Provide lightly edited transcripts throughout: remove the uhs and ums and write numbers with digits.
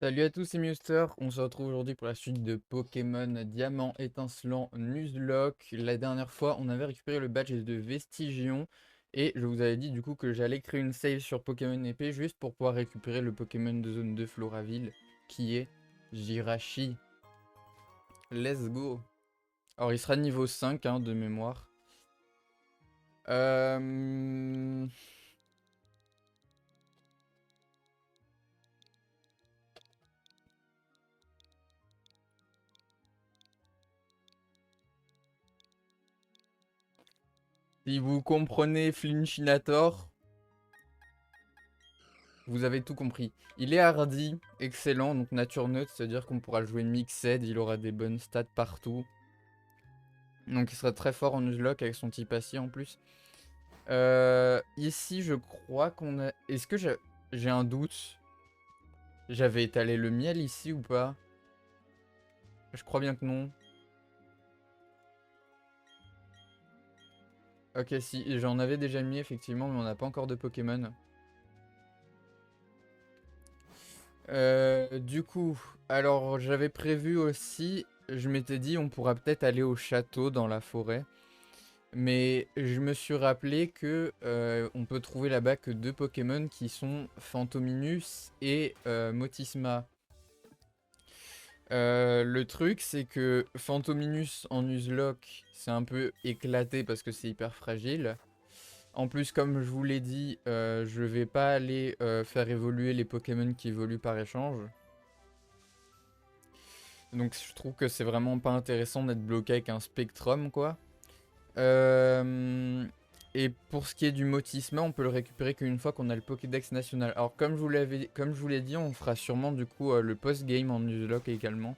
Salut à tous, c'est Miuster. On se retrouve aujourd'hui pour la suite de Pokémon Diamant étincelant Nuzlocke. La dernière fois, on avait récupéré le badge de Vestigion et je vous avais dit du coup que j'allais créer une save sur Pokémon épée juste pour pouvoir récupérer le Pokémon de zone 2 Floraville qui est Jirachi. Let's go. Alors il sera niveau 5 hein, de mémoire. Euh... Si vous comprenez Flinchinator, vous avez tout compris. Il est hardy, excellent, donc nature neutre, c'est-à-dire qu'on pourra le jouer mixed, il aura des bonnes stats partout. Donc il sera très fort en Nuzlocke avec son type acier en plus. Ici, je crois qu'on a... Est-ce que j'ai un doute? J'avais étalé le miel ici ou pas? Je crois bien que non. Ok, si, j'en avais déjà mis effectivement, mais on n'a pas encore de Pokémon. Du coup, alors j'avais prévu aussi, je m'étais dit on pourra peut-être aller au château dans la forêt. Mais je me suis rappelé que on peut trouver là-bas que deux Pokémon qui sont Phantominus et Motisma. Le truc, c'est que Phantominus en Nuzlocke, c'est un peu éclaté parce que c'est hyper fragile. En plus, comme je vous l'ai dit, je vais pas aller faire évoluer les Pokémon qui évoluent par échange. Donc je trouve que c'est vraiment pas intéressant d'être bloqué avec un Spectrum, quoi. Euh, et pour ce qui est du Motisma, on peut le récupérer qu'une fois qu'on a le Pokédex national. Alors comme je vous l'ai dit, on fera sûrement du coup le post-game en Nuzlocke également.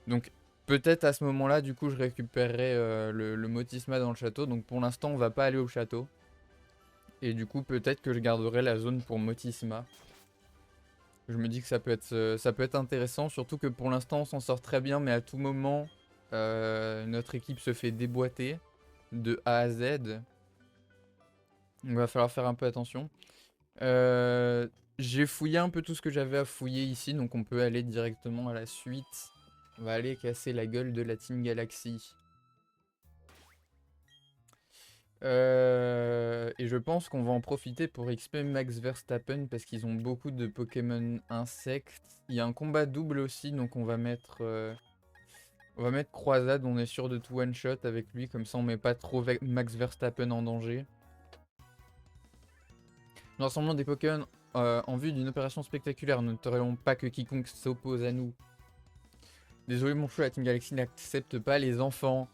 Donc peut-être à ce moment-là, du coup, je récupérerai le Motisma dans le château. Donc pour l'instant, on va pas aller au château. Et du coup, peut-être que je garderai la zone pour Motisma. Je me dis que ça peut être intéressant, surtout que pour l'instant, on s'en sort très bien, mais à tout moment, notre équipe se fait déboîter de A à Z. Il va falloir faire un peu attention. J'ai fouillé un peu tout ce que j'avais à fouiller ici, donc on peut aller directement à la suite. On va aller casser la gueule de la Team Galaxy. Et je pense qu'on va en profiter pour XP Max Verstappen parce qu'ils ont beaucoup de Pokémon insectes. Il y a un combat double aussi, donc on va mettre Croisade, on est sûr de tout one shot avec lui, comme ça on met pas trop Max Verstappen en danger. L'ensemble des Pokémon en vue d'une opération spectaculaire, ne tolérons pas que quiconque s'oppose à nous. Désolé mon chou, la Team Galaxy n'accepte pas les enfants.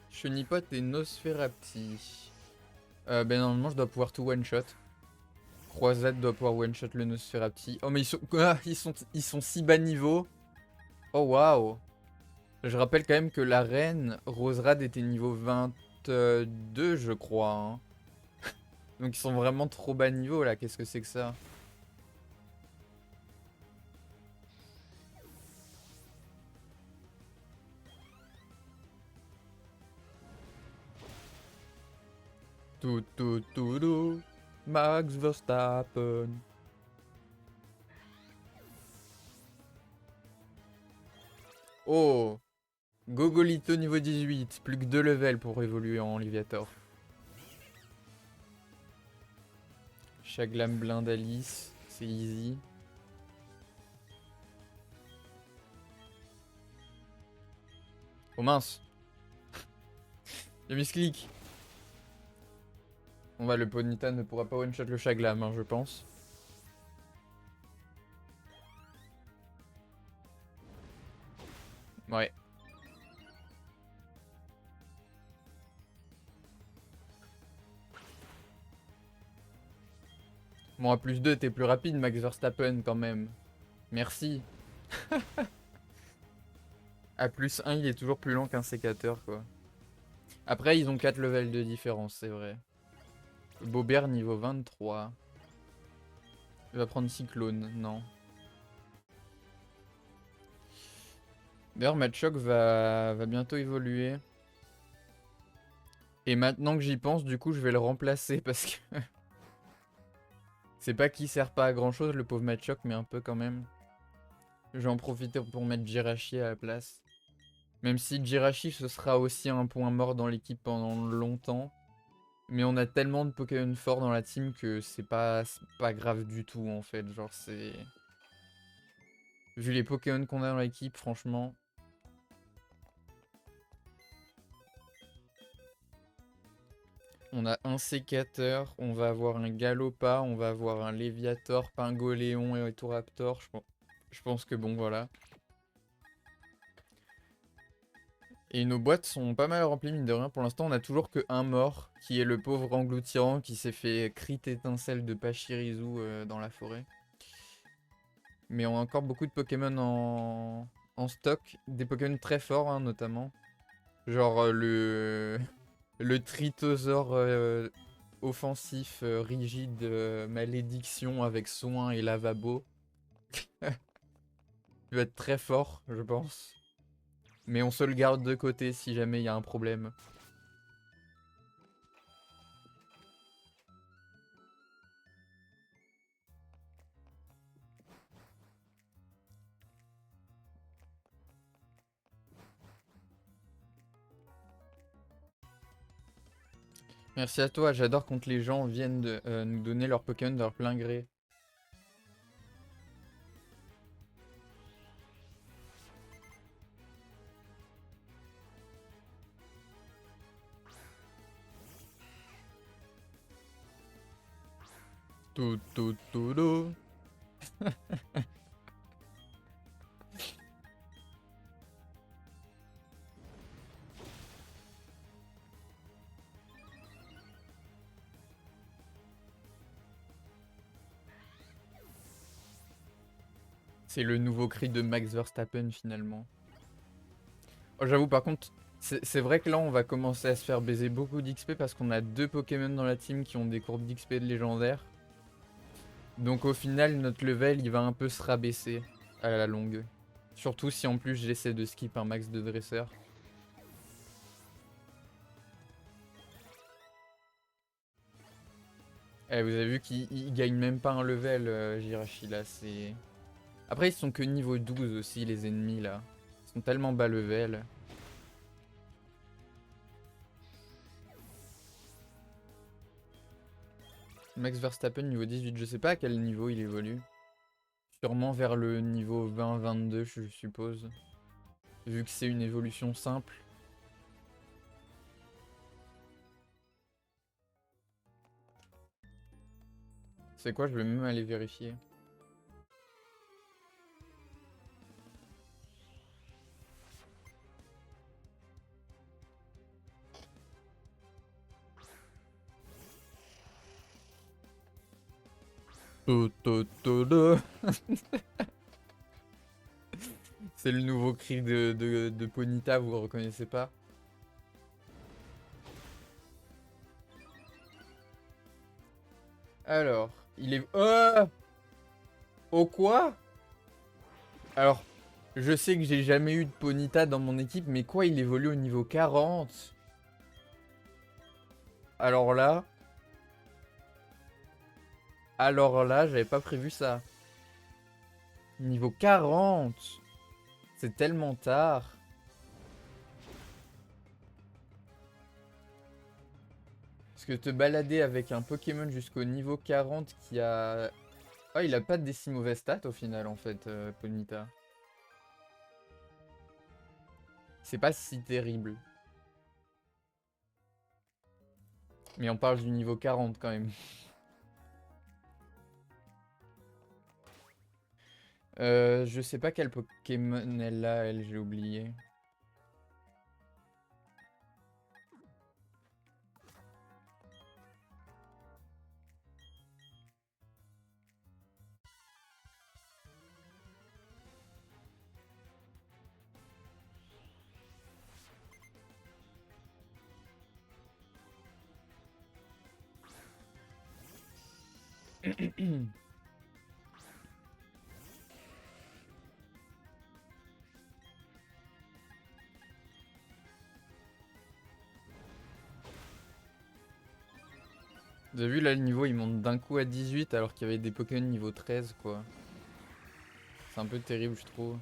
Chenipot et Nosferapti. Ben normalement je dois pouvoir tout one shot. Croisade doit pouvoir one shot le Nosferapti. Oh mais ils sont si bas niveau. Oh waouh. Je rappelle quand même que la reine Roserade était niveau 22 je crois. Hein. Donc ils sont vraiment trop bas niveau là, qu'est-ce que c'est que ça? Tout, Max Verstappen. Oh, Gogolito niveau 18, plus que 2 levels pour évoluer en Liviator. Chaglam blind Alice, c'est easy. Oh mince, j'ai misclick. On va le Ponyta ne pourra pas one shot le Chaglam, hein, je pense. Ouais. Bon, à plus 2, t'es plus rapide, Max Verstappen, quand même. Merci. À plus 1, il est toujours plus lent qu'un sécateur, quoi. Après, ils ont 4 levels de différence, c'est vrai. Bobert niveau 23. Il va prendre Cyclone, non. D'ailleurs, Machoke va bientôt évoluer. Et maintenant que j'y pense, du coup, je vais le remplacer parce que c'est pas qu'il sert pas à grand chose, le pauvre Machoke, mais un peu quand même. Je vais en profiter pour mettre Jirachi à la place. Même si Jirachi, ce sera aussi un point mort dans l'équipe pendant longtemps. Mais on a tellement de Pokémon forts dans la team que c'est pas grave du tout en fait. Genre c'est... Vu les Pokémon qu'on a dans l'équipe, franchement... On a un sécateur, on va avoir un Galopa, on va avoir un Léviator, Pingoléon et Toraptor. Je pense que bon voilà. Et nos boîtes sont pas mal remplies mine de rien. Pour l'instant on a toujours que un mort, qui est le pauvre Engloutirant qui s'est fait crit étincelle de Pachirisu dans la forêt. Mais on a encore beaucoup de Pokémon en stock. Des Pokémon très forts hein, notamment. Genre le Tritosaure offensif, rigide, malédiction avec soin et lavabo. Il va être très fort, je pense. Mais on se le garde de côté si jamais il y a un problème. Merci à toi, j'adore quand les gens viennent nous donner leur Pokémon de leur plein gré. Tout, tout, tout, tout. C'est le nouveau cri de Max Verstappen finalement. Oh, j'avoue par contre, c'est vrai que là on va commencer à se faire baiser beaucoup d'XP parce qu'on a deux Pokémon dans la team qui ont des courbes d'XP de légendaire. Donc au final notre level il va un peu se rabaisser à la longue. Surtout si en plus j'essaie de skip un max de dresseur. Eh, vous avez vu qu'il gagne même pas un level Jirachi là, c'est... Après ils sont que niveau 12 aussi les ennemis là. Ils sont tellement bas level. Max Verstappen niveau 18, je sais pas à quel niveau il évolue. Sûrement vers le niveau 20-22 je suppose. Vu que c'est une évolution simple. C'est quoi, je vais même aller vérifier. C'est le nouveau cri de Ponyta, vous reconnaissez pas? Alors, il est... Oh quoi? Alors, je sais que j'ai jamais eu de Ponyta dans mon équipe, mais quoi, il évolue au niveau 40? Alors là... Alors là, j'avais pas prévu ça. Niveau 40? C'est tellement tard. Parce que te balader avec un Pokémon jusqu'au niveau 40 qui a... Oh, il a pas des si mauvaises stats au final en fait, Ponyta. C'est pas si terrible. Mais on parle du niveau 40 quand même. Je sais pas quel Pokémon elle a, elle, j'ai oublié. Vous avez vu là le niveau il monte d'un coup à 18 alors qu'il y avait des Pokémon niveau 13 quoi. C'est un peu terrible je trouve.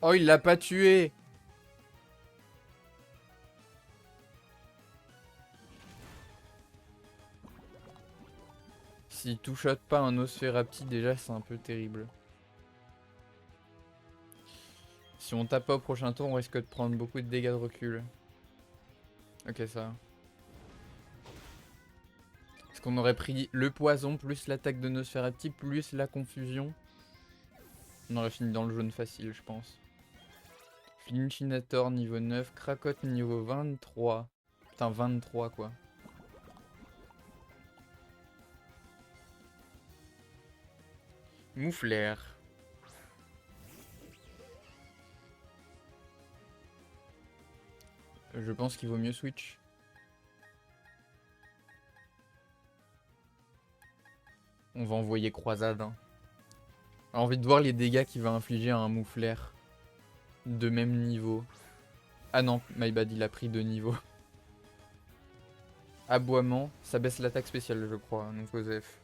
Oh il l'a pas tué. S'il touche pas un Nosferapti déjà c'est un peu terrible. Si on tape pas au prochain tour on risque de prendre beaucoup de dégâts de recul. Ok ça. Parce qu'on aurait pris le poison plus l'attaque de Nosferapti plus la confusion. On aurait fini dans le jaune facile je pense. Flinchinator niveau 9, Krakot niveau 23. Putain 23 quoi. Mouflair. Je pense qu'il vaut mieux switch. On va envoyer croisade. Hein. J'ai envie de voir les dégâts qu'il va infliger à un Mouflair. De même niveau. Ah non, my bad, il a pris 2 niveaux. Aboiement, ça baisse l'attaque spéciale je crois, donc Osef.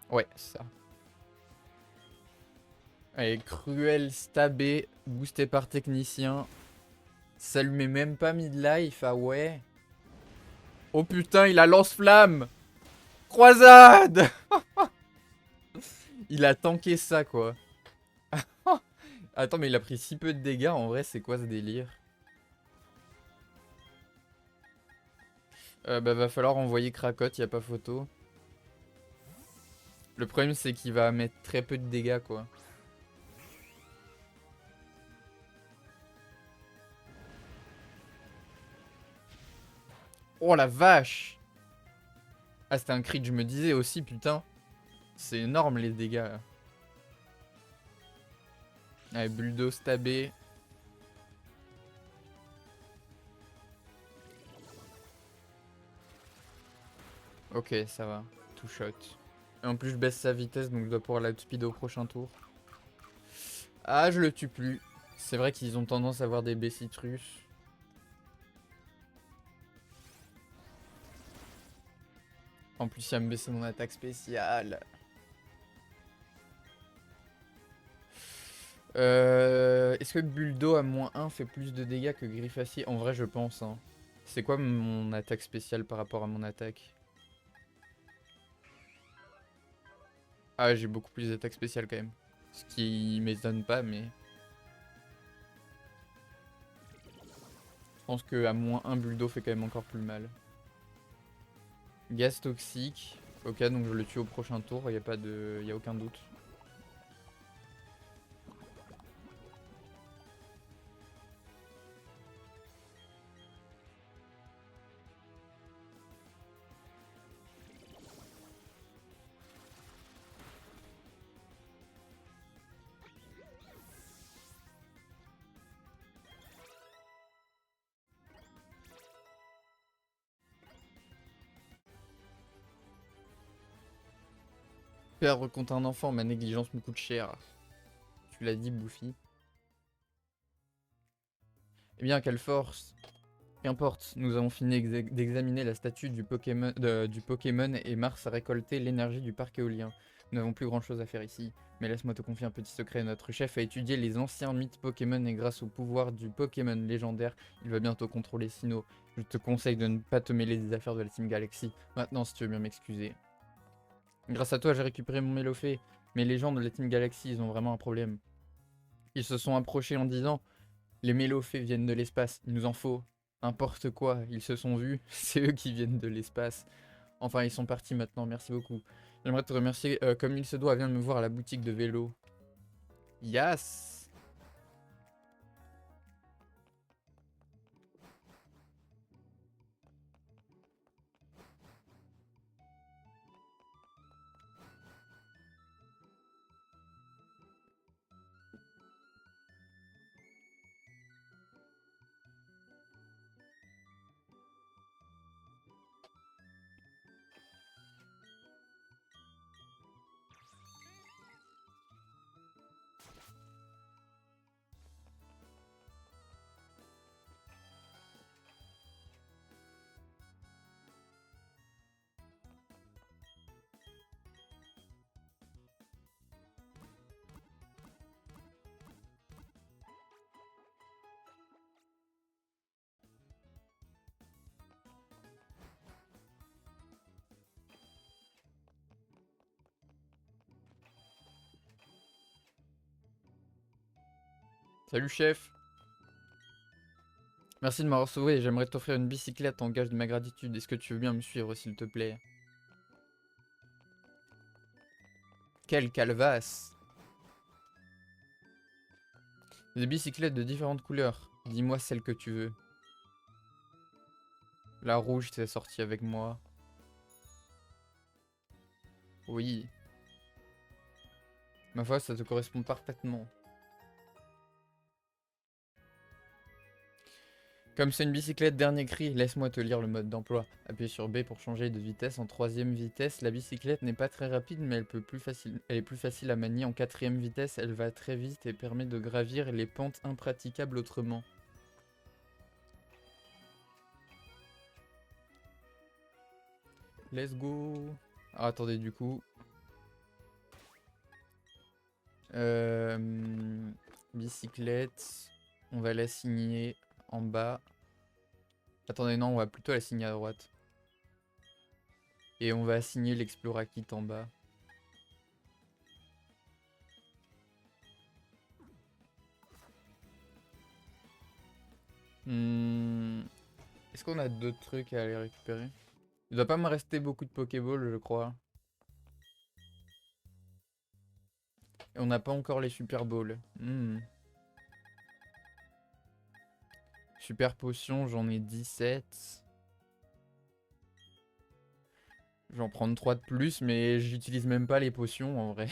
Ouais, c'est ça. Allez, cruel stabé, boosté par technicien. Ça lui met même pas midlife, ah ouais. Oh putain, il a lance-flamme. Croisade. Il a tanké ça quoi. Attends mais il a pris si peu de dégâts en vrai c'est quoi ce délire? Bah va falloir envoyer Krakot, y a pas photo. Le problème c'est qu'il va mettre très peu de dégâts quoi. Oh la vache. Ah c'était un crit, je me disais aussi putain. C'est énorme les dégâts. Allez, bulldo stabé. Ok, ça va. Two shot. Et en plus, je baisse sa vitesse, donc je dois pouvoir l'outspeed au prochain tour. Ah, je le tue plus. C'est vrai qu'ils ont tendance à avoir des Bessitrus. En plus, il va me baisser mon attaque spéciale. Est-ce que Buldo à -1 fait plus de dégâts que Griffacier? En vrai, je pense. Hein. C'est quoi mon attaque spéciale par rapport à mon attaque? Ah, j'ai beaucoup plus d'attaque spéciale quand même. Ce qui m'étonne pas, mais... Je pense qu'à -1, Buldo fait quand même encore plus mal. Gaz toxique. Ok, donc je le tue au prochain tour, y a aucun doute. Perdre contre un enfant, ma négligence me coûte cher. Tu l'as dit, Bouffi. Eh bien, quelle force! Qu'importe, nous avons fini d'examiner la statue du Pokémon et Mars a récolté l'énergie du parc éolien. Nous n'avons plus grand chose à faire ici, mais laisse-moi te confier un petit secret. Notre chef a étudié les anciens mythes Pokémon et grâce au pouvoir du Pokémon légendaire, il va bientôt contrôler Sinnoh. Je te conseille de ne pas te mêler des affaires de la Team Galaxy. Maintenant, si tu veux bien m'excuser. Grâce à toi, j'ai récupéré mon Mélofée, mais les gens de la Team Galaxy, ils ont vraiment un problème. Ils se sont approchés en disant: les Mélophées viennent de l'espace, il nous en faut. N'importe quoi, ils se sont vus, c'est eux qui viennent de l'espace. Enfin, ils sont partis maintenant, merci beaucoup. J'aimerais te remercier comme il se doit, viens me voir à la boutique de vélo. Yes! Salut chef. Merci de m'avoir sauvé, j'aimerais t'offrir une bicyclette en gage de ma gratitude. Est-ce que tu veux bien me suivre s'il te plaît? Quelle calvasse! Des bicyclettes de différentes couleurs. Dis-moi celle que tu veux. La rouge t'est sortie avec moi. Oui. Ma foi, ça te correspond parfaitement. Comme c'est une bicyclette dernier cri, laisse-moi te lire le mode d'emploi. Appuie sur B pour changer de vitesse en 3ème vitesse. La bicyclette n'est pas très rapide, mais elle est plus facile à manier. En 4ème vitesse, elle va très vite et permet de gravir les pentes impraticables autrement. Let's go. Ah, attendez, du coup. Bicyclette. On va la signer en bas. Attendez, non, on va plutôt la signer à droite. Et on va assigner l'Explora Kit en bas. Est-ce qu'on a d'autres trucs à aller récupérer? Il doit pas me rester beaucoup de Pokéballs, je crois. Et on n'a pas encore les Super Balls. Super Potion, j'en ai 17. Je vais en prendre 3 de plus, mais j'utilise même pas les potions en vrai.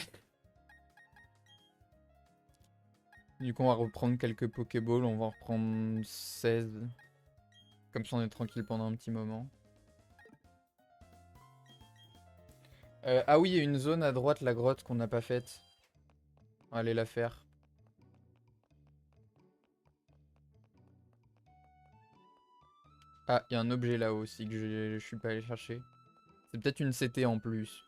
Du coup, on va reprendre quelques Pokéballs. On va en reprendre 16. Comme ça, on est tranquille pendant un petit moment. Ah oui, il y a une zone à droite, la grotte qu'on n'a pas faite. On va aller la faire. Ah, il y a un objet là aussi que je suis pas allé chercher. C'est peut-être une CT en plus.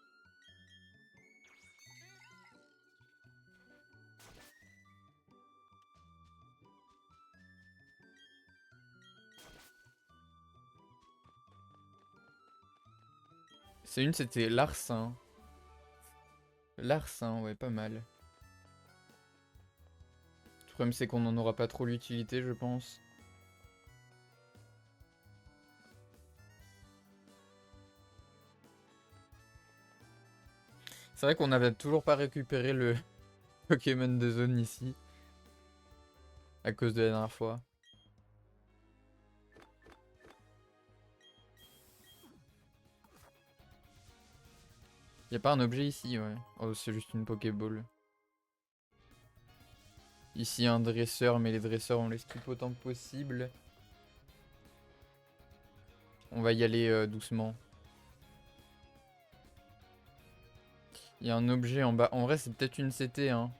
C'est une, c'était Larcin. Larcin, ouais, pas mal. Le problème, c'est qu'on n'en aura pas trop l'utilité, je pense. C'est vrai qu'on n'avait toujours pas récupéré le Pokémon de zone ici. À cause de la dernière fois. Y a pas un objet ici, ouais. Oh, c'est juste une Pokéball. Ici, un dresseur, mais les dresseurs, on les skip autant que possible. On va y aller doucement. Il y a un objet en bas. En vrai, c'est peut-être une CT, hein.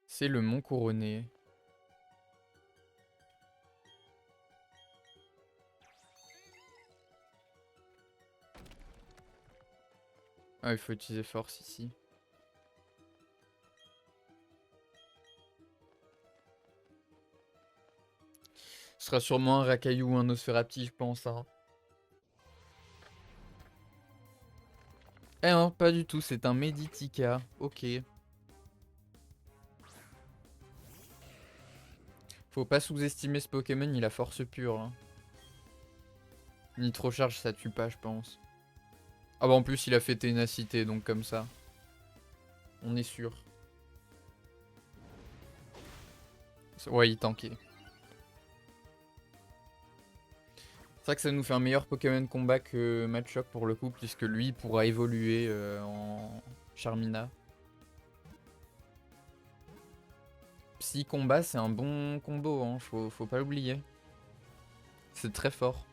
C'est le Mont Couronné. Ah, il faut utiliser force ici. Ce sera sûrement un Rakaillou ou un Nosferapti, je pense, hein. Eh non, pas du tout, c'est un Meditica. Ok. Faut pas sous-estimer ce Pokémon, il a force pure. Hein. Nitro-charge, ça tue pas, je pense. Ah bah en plus, il a fait ténacité, donc comme ça. On est sûr. Ouais, il tankait. C'est vrai que ça nous fait un meilleur Pokémon combat que Machoke pour le coup, puisque lui pourra évoluer en Charmina. Psy combat, c'est un bon combo, hein, faut pas l'oublier. C'est très fort.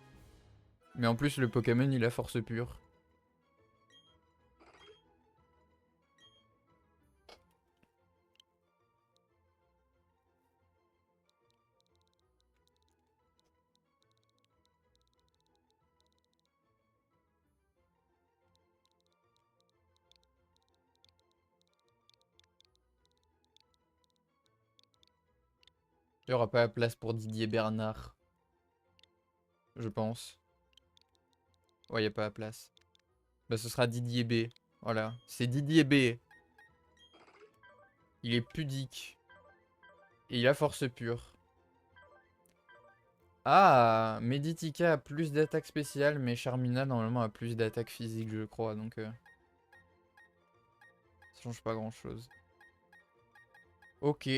Mais en plus, le Pokémon, il a force pure. Il n'y aura pas la place pour Didier Bernard. Je pense. Ouais, il n'y a pas la place. Bah, ce sera Didier B. Voilà. C'est Didier B. Il est pudique. Et il a force pure. Ah, Meditica a plus d'attaque spéciale, mais Charmina normalement a plus d'attaque physique, je crois, donc ça change pas grand chose. Ok.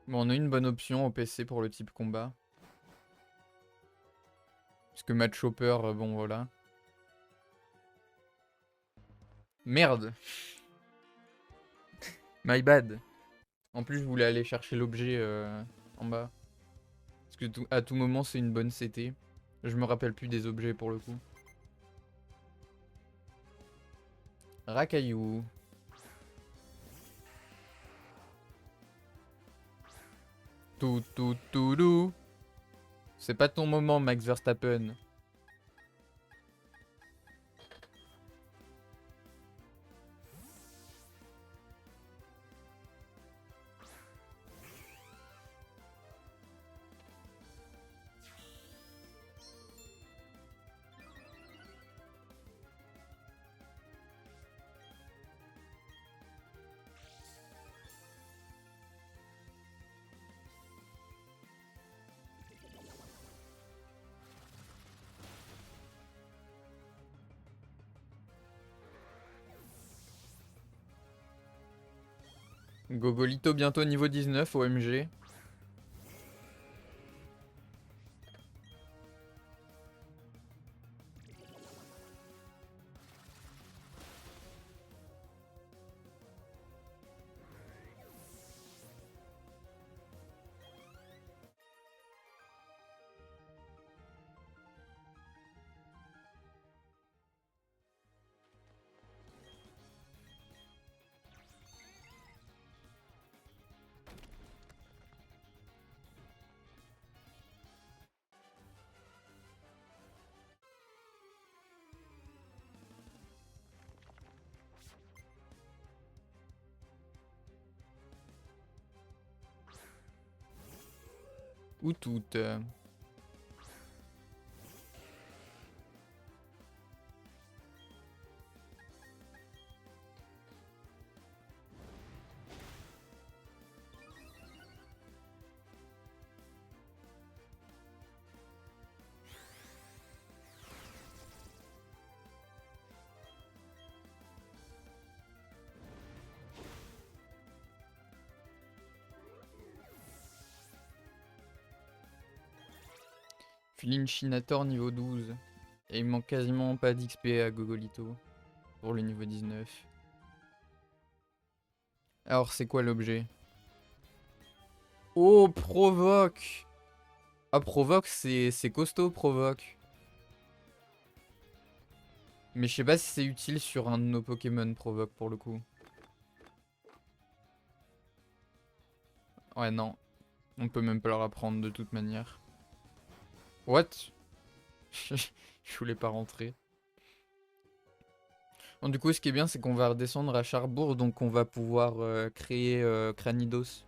Bon, on a une bonne option au PC pour le type combat. Parce que Mad Chopper, bon voilà. Merde. My bad. En plus, je voulais aller chercher l'objet en bas. Parce que à tout moment, c'est une bonne CT. Je me rappelle plus des objets pour le coup. Racaillou. Tout. C'est pas ton moment, Max Verstappen. Gogolito bientôt niveau 19 OMG. Ou toutes. Flinchinator niveau 12. Et il manque quasiment pas d'XP à Gogolito. Pour le niveau 19. Alors c'est quoi l'objet? Oh, provoque! Ah, provoque, c'est costaud, provoque. Mais je sais pas si c'est utile sur un de nos Pokémon provoque pour le coup. Ouais, non. On peut même pas leur apprendre de toute manière. What? Je voulais pas rentrer. Bon, du coup, ce qui est bien, c'est qu'on va redescendre à Charbourg, donc on va pouvoir créer Cranidos.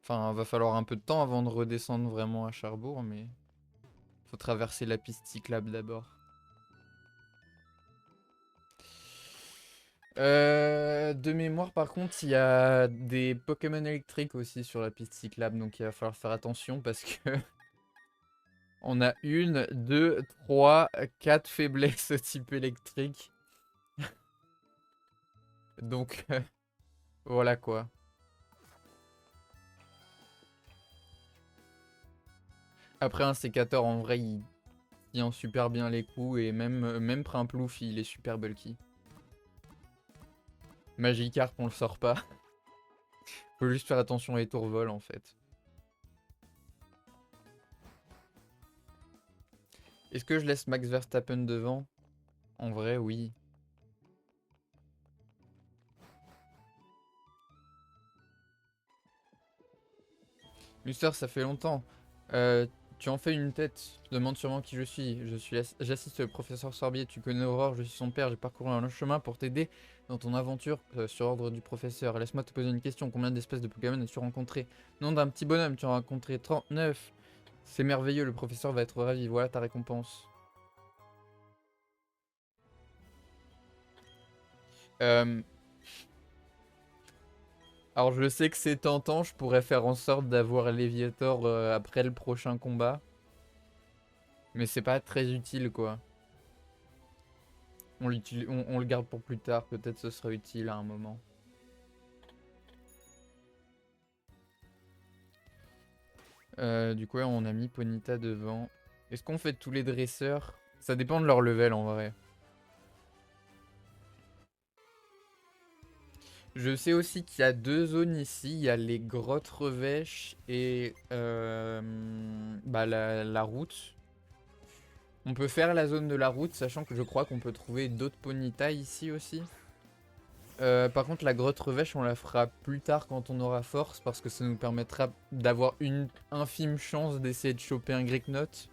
Enfin, va falloir un peu de temps avant de redescendre vraiment à Charbourg, mais faut traverser la piste cyclable d'abord. De mémoire, par contre, il y a des Pokémon électriques aussi sur la piste cyclable, donc il va falloir faire attention parce que on a une, deux, trois, quatre faiblesses type électrique. Donc voilà quoi. Après un sécateur en vrai il tient super bien les coups et même Primplouf il est super bulky. Magikarp on le sort pas. Faut juste faire attention à Étourvol en fait. Est-ce que je laisse Max Verstappen devant? En vrai oui. Luster, ça fait longtemps. Euh, Tu en fais une tête. Tu te demandes sûrement qui je suis. J'assiste le professeur Sorbier. Tu connais Aurore, je suis son père. J'ai parcouru un long chemin pour t'aider dans ton aventure sur ordre du professeur. Laisse-moi te poser une question. Combien d'espèces de Pokémon as-tu rencontré? Nom d'un petit bonhomme, tu en as rencontré 39. C'est merveilleux, le professeur va être ravi. Voilà ta récompense. Euh, alors je sais que c'est tentant, je pourrais faire en sorte d'avoir Léviator après le prochain combat. Mais c'est pas très utile quoi. On le garde pour plus tard, peut-être ce sera utile à un moment. Du coup, ouais, on a mis Ponyta devant. Est-ce qu'on fait tous les dresseurs? Ça dépend de leur level en vrai. Je sais aussi qu'il y a deux zones ici. Il y a les grottes revêches et bah, la route. On peut faire la zone de la route, sachant que je crois qu'on peut trouver d'autres Ponyta ici aussi. Par contre, la grotte revêche, on la fera plus tard quand on aura force, parce que ça nous permettra d'avoir une infime chance d'essayer de choper un Greek Note.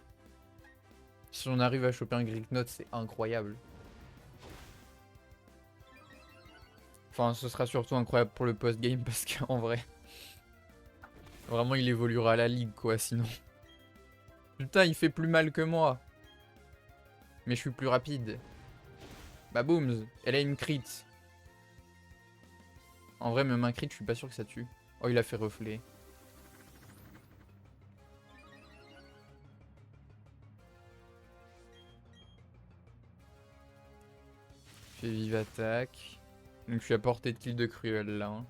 Si on arrive à choper un Greek Note, c'est incroyable. Enfin, ce sera surtout incroyable pour le post-game, parce qu'en vrai, vraiment, il évoluera à la ligue, quoi, sinon. Putain, il fait plus mal que moi. Mais je suis plus rapide. Bah, booms, elle a une crit. En vrai, même un crit, je suis pas sûr que ça tue. Oh, il a fait reflet. Fait vive attaque. Donc je suis à portée de kill de Cruel là. Hein.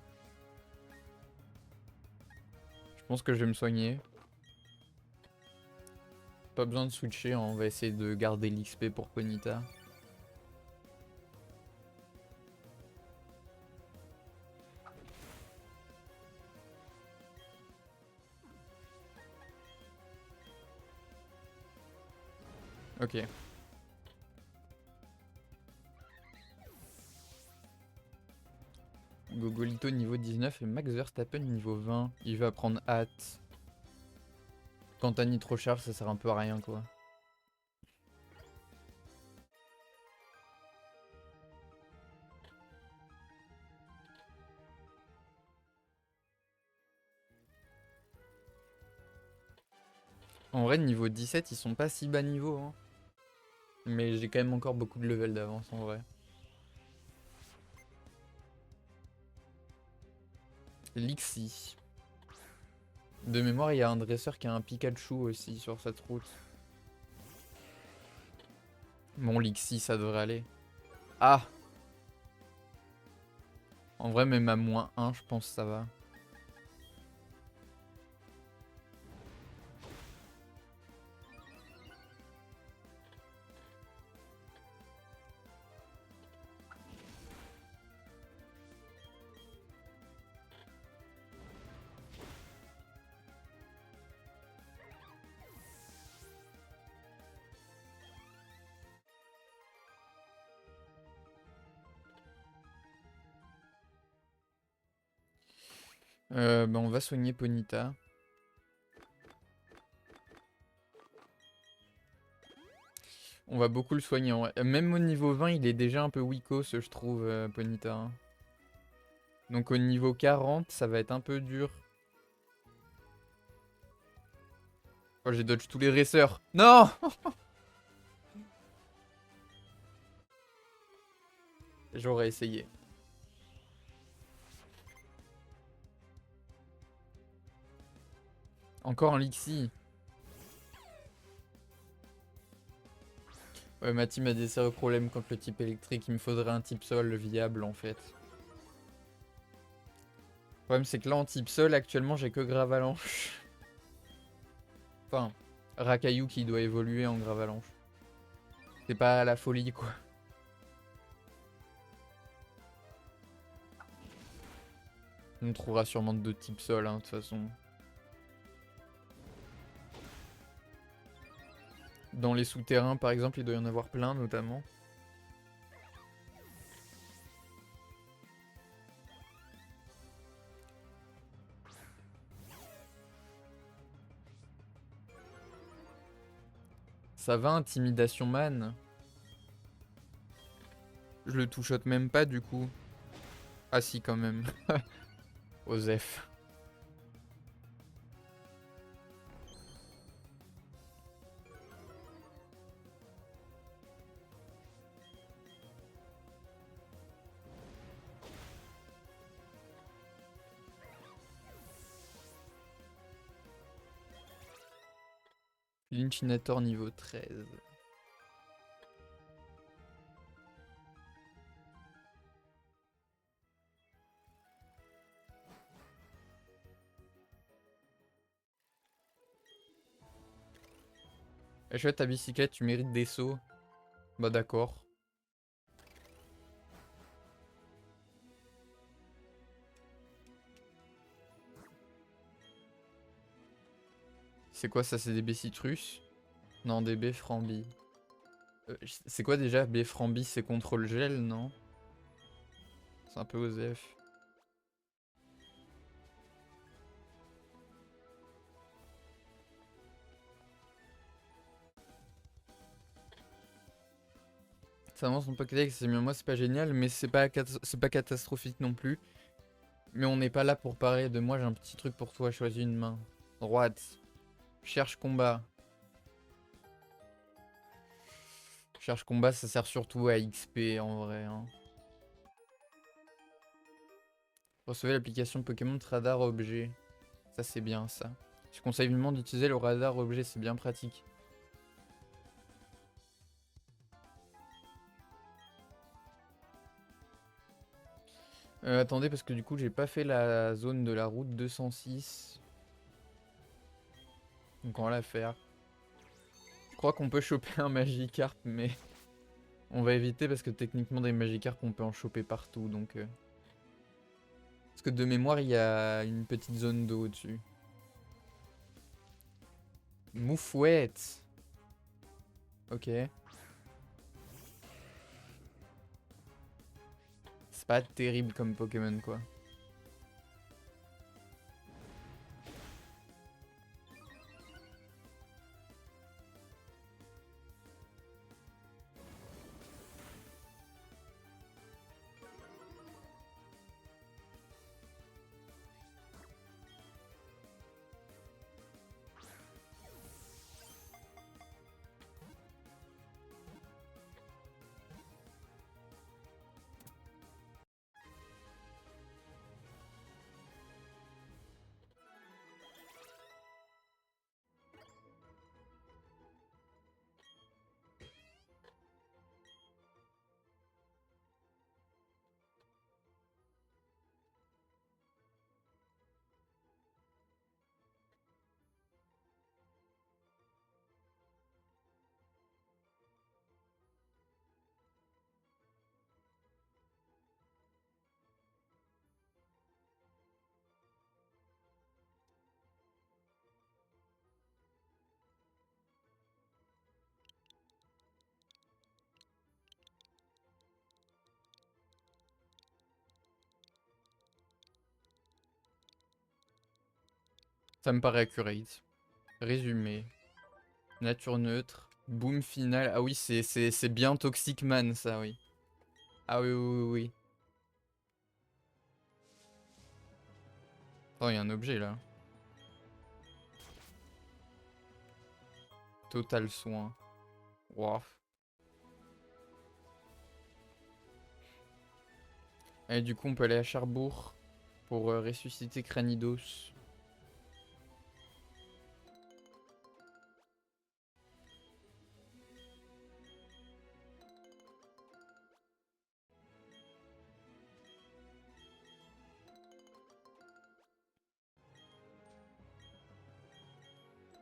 Je pense que je vais me soigner. Pas besoin de switcher, hein. On va essayer de garder l'XP pour Ponyta. Ok. Gogolito niveau 19 et Max Verstappen niveau 20. Il va prendre hâte. Quand t'as Nitro Charge, ça sert un peu à rien quoi. En vrai, niveau 17, ils sont pas si bas niveau. Hein. Mais j'ai quand même encore beaucoup de level d'avance en vrai. Lixie. De mémoire, il y a un dresseur qui a un Pikachu aussi sur cette route. Bon, Lixie, ça devrait aller. Ah! En vrai, même à -1, je pense que ça va. Bah on va soigner Ponyta. On va beaucoup le soigner. Même au niveau 20, il est déjà un peu weakos, je trouve, Ponyta. Hein. Donc au niveau 40, ça va être un peu dur. Oh, j'ai dodge tous les dresseurs. Non! J'aurais essayé. Encore un Lixie. Ouais, ma team a des sérieux problèmes contre le type électrique. Il me faudrait un type sol viable en fait. Le problème c'est que là en type sol, actuellement j'ai que Gravalanche. Enfin, Rakayu qui doit évoluer en Gravalanche. C'est pas la folie quoi. On trouvera sûrement d'autres types sol hein, de toute façon. Dans les souterrains par exemple, il doit y en avoir plein notamment. Ça va, intimidation man. Je le touchote même pas du coup. Ah si quand même. Osef. Lynchinator niveau 13. Eh, chouette, ta bicyclette, tu mérites des sauts. Bah d'accord. C'est quoi ça? C'est des baies citrus? Non, des baies frambis. C'est quoi déjà baies frambis? C'est contre le gel, non? C'est un peu osef. Ça avance mon Pokédex, c'est mieux. Moi, c'est pas génial, mais c'est pas catastrophique non plus. Mais on n'est pas là pour parler de moi, j'ai un petit truc pour toi. Choisis une main. Droite. Cherche combat. Cherche combat, ça sert surtout à XP en vrai, hein. Recevez l'application Pokémon Radar Objet. Ça, c'est bien ça. Je conseille vivement d'utiliser le radar objet, c'est bien pratique. Attendez, parce que du coup, j'ai pas fait la zone de la route 206. Donc on va la faire. Je crois qu'on peut choper un Magikarp, mais on va éviter parce que techniquement, des Magikarp, on peut en choper partout. Donc, parce que de mémoire, il y a une petite zone d'eau au-dessus. Moufouette. Ok. C'est pas terrible comme Pokémon, quoi. Ça me paraît accurate. Résumé. Nature neutre. Boom final. Ah oui, c'est bien Toxic Man, ça, oui. Ah oui, oui, oui, oui. Oh, il y a un objet, là. Total soin. Wow. Et du coup, on peut aller à Charbourg pour ressusciter Cranidos.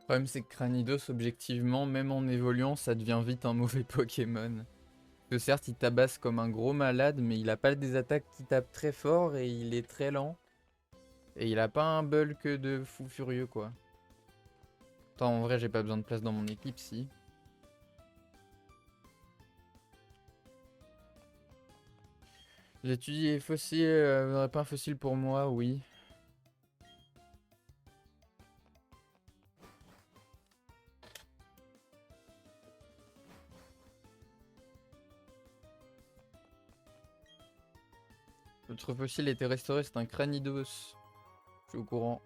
Le problème, c'est que Cranidos, objectivement, même en évoluant, ça devient vite un mauvais Pokémon. Parce que certes, il tabasse comme un gros malade, mais il a pas des attaques qui tapent très fort et il est très lent. Et il a pas un bulk de fou furieux, quoi. Attends, en vrai, j'ai pas besoin de place dans mon équipe, si. J'ai étudié fossile, vous n'aurez pas un fossile pour moi, oui. Votre fossile a été restauré, c'est un Cranidos. Je suis au courant.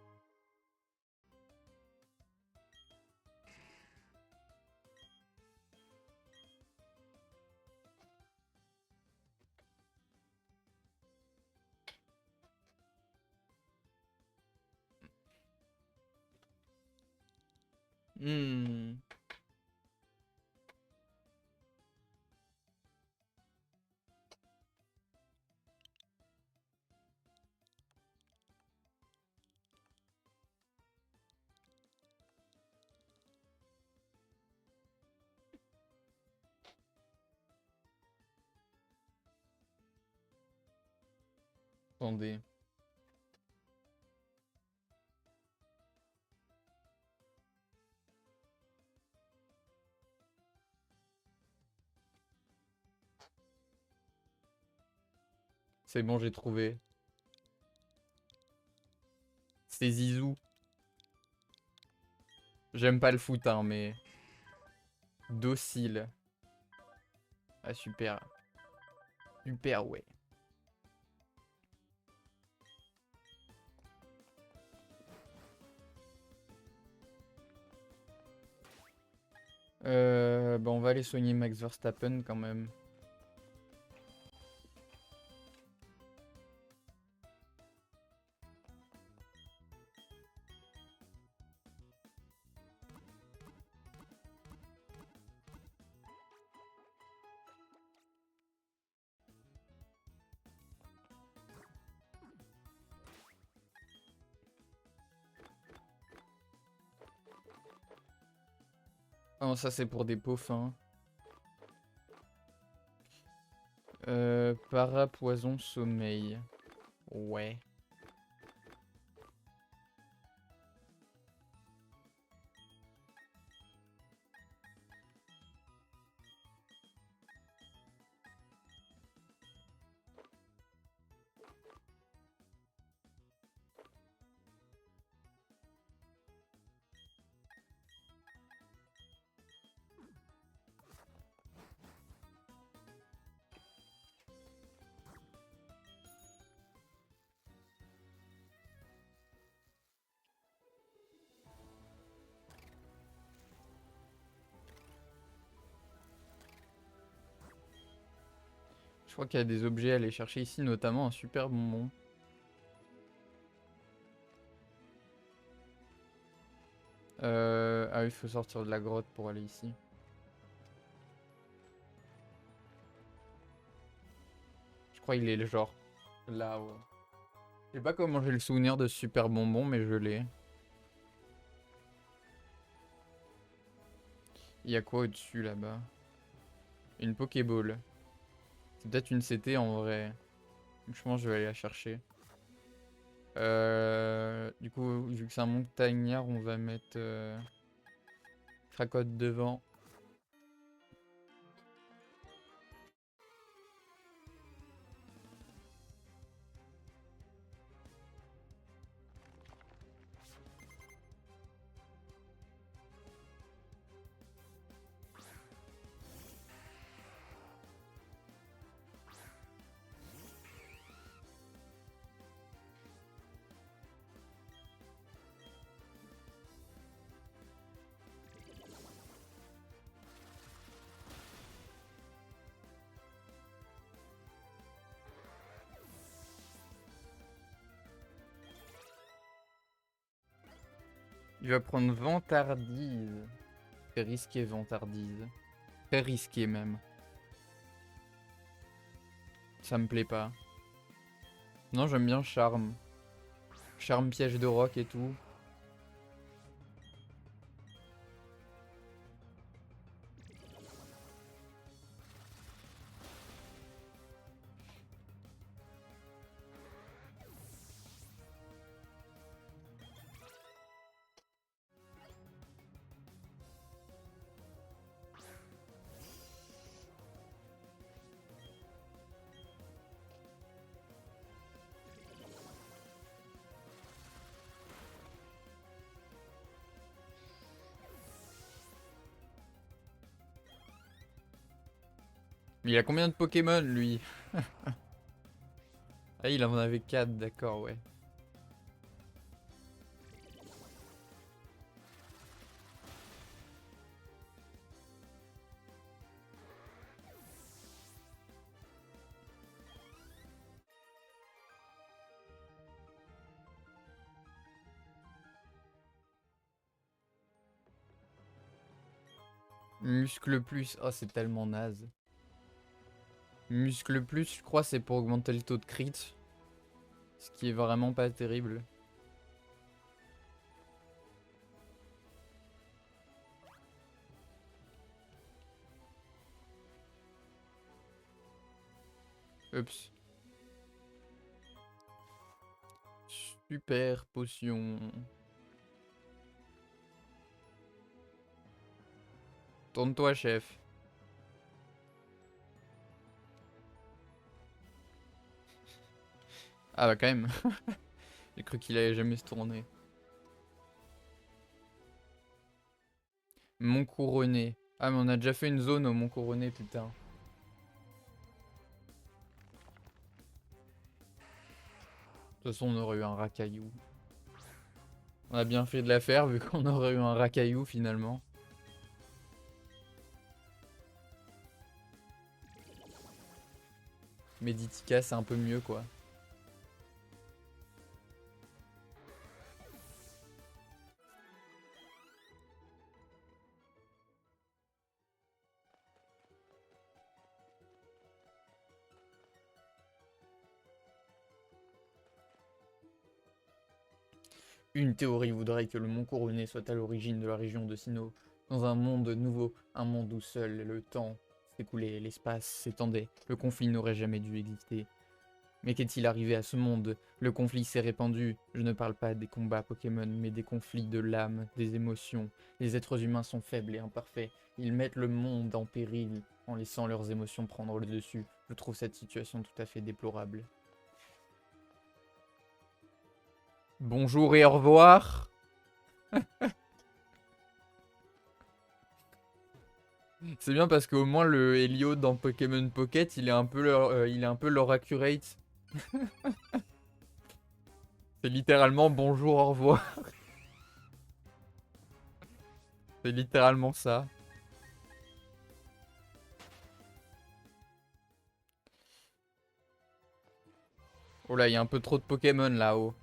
Hmm. Attendez. C'est bon, j'ai trouvé. C'est Zizou. J'aime pas le foot, hein, mais... Docile. Ah, super. Super, ouais. Bah on va aller soigner Max Verstappen quand même. Oh, ça c'est pour des peaux-fins. Para, poison, sommeil. Ouais. Je crois qu'il y a des objets à aller chercher ici, notamment un super bonbon. Ah oui, il faut sortir de la grotte pour aller ici. Je crois qu'il est le genre là, ouais. Je sais pas comment j'ai le souvenir de ce super bonbon, mais je l'ai. Il y a quoi au-dessus là-bas? Une Pokéball. C'est peut-être une CT en vrai. Je pense que je vais aller la chercher. Du coup, vu que c'est un montagnard, on va mettre Cracotte devant. Il va prendre Vantardise. C'est risqué, Vantardise. Très risqué même. Ça me plaît pas. Non, j'aime bien Charme. Charme, piège de roc et tout. Mais il a combien de Pokémon lui? Ah, il en avait 4, d'accord, ouais. Muscle plus, oh c'est tellement naze. Muscle plus, je crois c'est pour augmenter le taux de crit. Ce qui est vraiment pas terrible. Oups. Super potion. Tourne-toi, chef. Ah bah quand même. J'ai cru qu'il allait jamais se tourner. Mont Couronné. Ah mais on a déjà fait une zone au Mont Couronné, putain. De toute façon, on aurait eu un racaillou. On a bien fait de la faire vu qu'on aurait eu un racaillou finalement. Meditica, c'est un peu mieux quoi. Une théorie voudrait que le mont Couronné soit à l'origine de la région de Sinnoh. Dans un monde nouveau, un monde où seul le temps s'écoulait, l'espace s'étendait, le conflit n'aurait jamais dû exister. Mais qu'est-il arrivé à ce monde? Le conflit s'est répandu. Je ne parle pas des combats Pokémon, mais des conflits de l'âme, des émotions. Les êtres humains sont faibles et imparfaits. Ils mettent le monde en péril en laissant leurs émotions prendre le dessus. Je trouve cette situation tout à fait déplorable. Bonjour et au revoir. C'est bien parce qu'au moins le Helio dans Pokémon Pocket, il est un peu leur accurate. C'est littéralement bonjour, au revoir. C'est littéralement ça. Oh là, il y a un peu trop de Pokémon là-haut.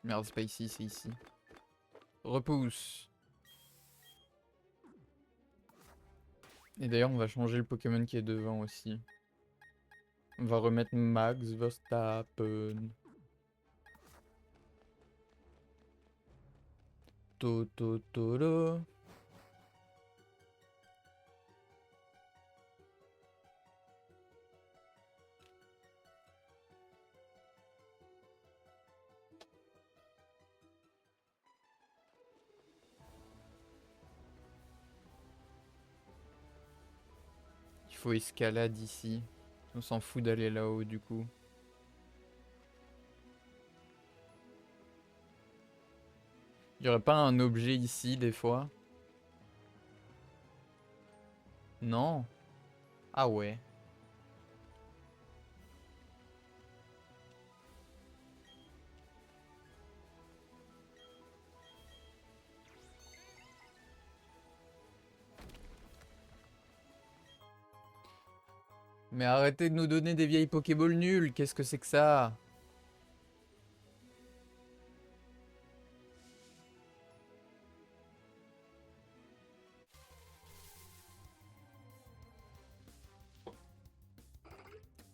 Merde, c'est pas ici, c'est ici. Repousse. Et d'ailleurs, on va changer le Pokémon qui est devant aussi. On va remettre Max Verstappen. Tototoro. Il faut escalade ici. On s'en fout d'aller là-haut du coup. Il y aurait pas un objet ici des fois? Non? Ah ouais. Mais arrêtez de nous donner des vieilles Pokéballs nulles, qu'est-ce que c'est que ça?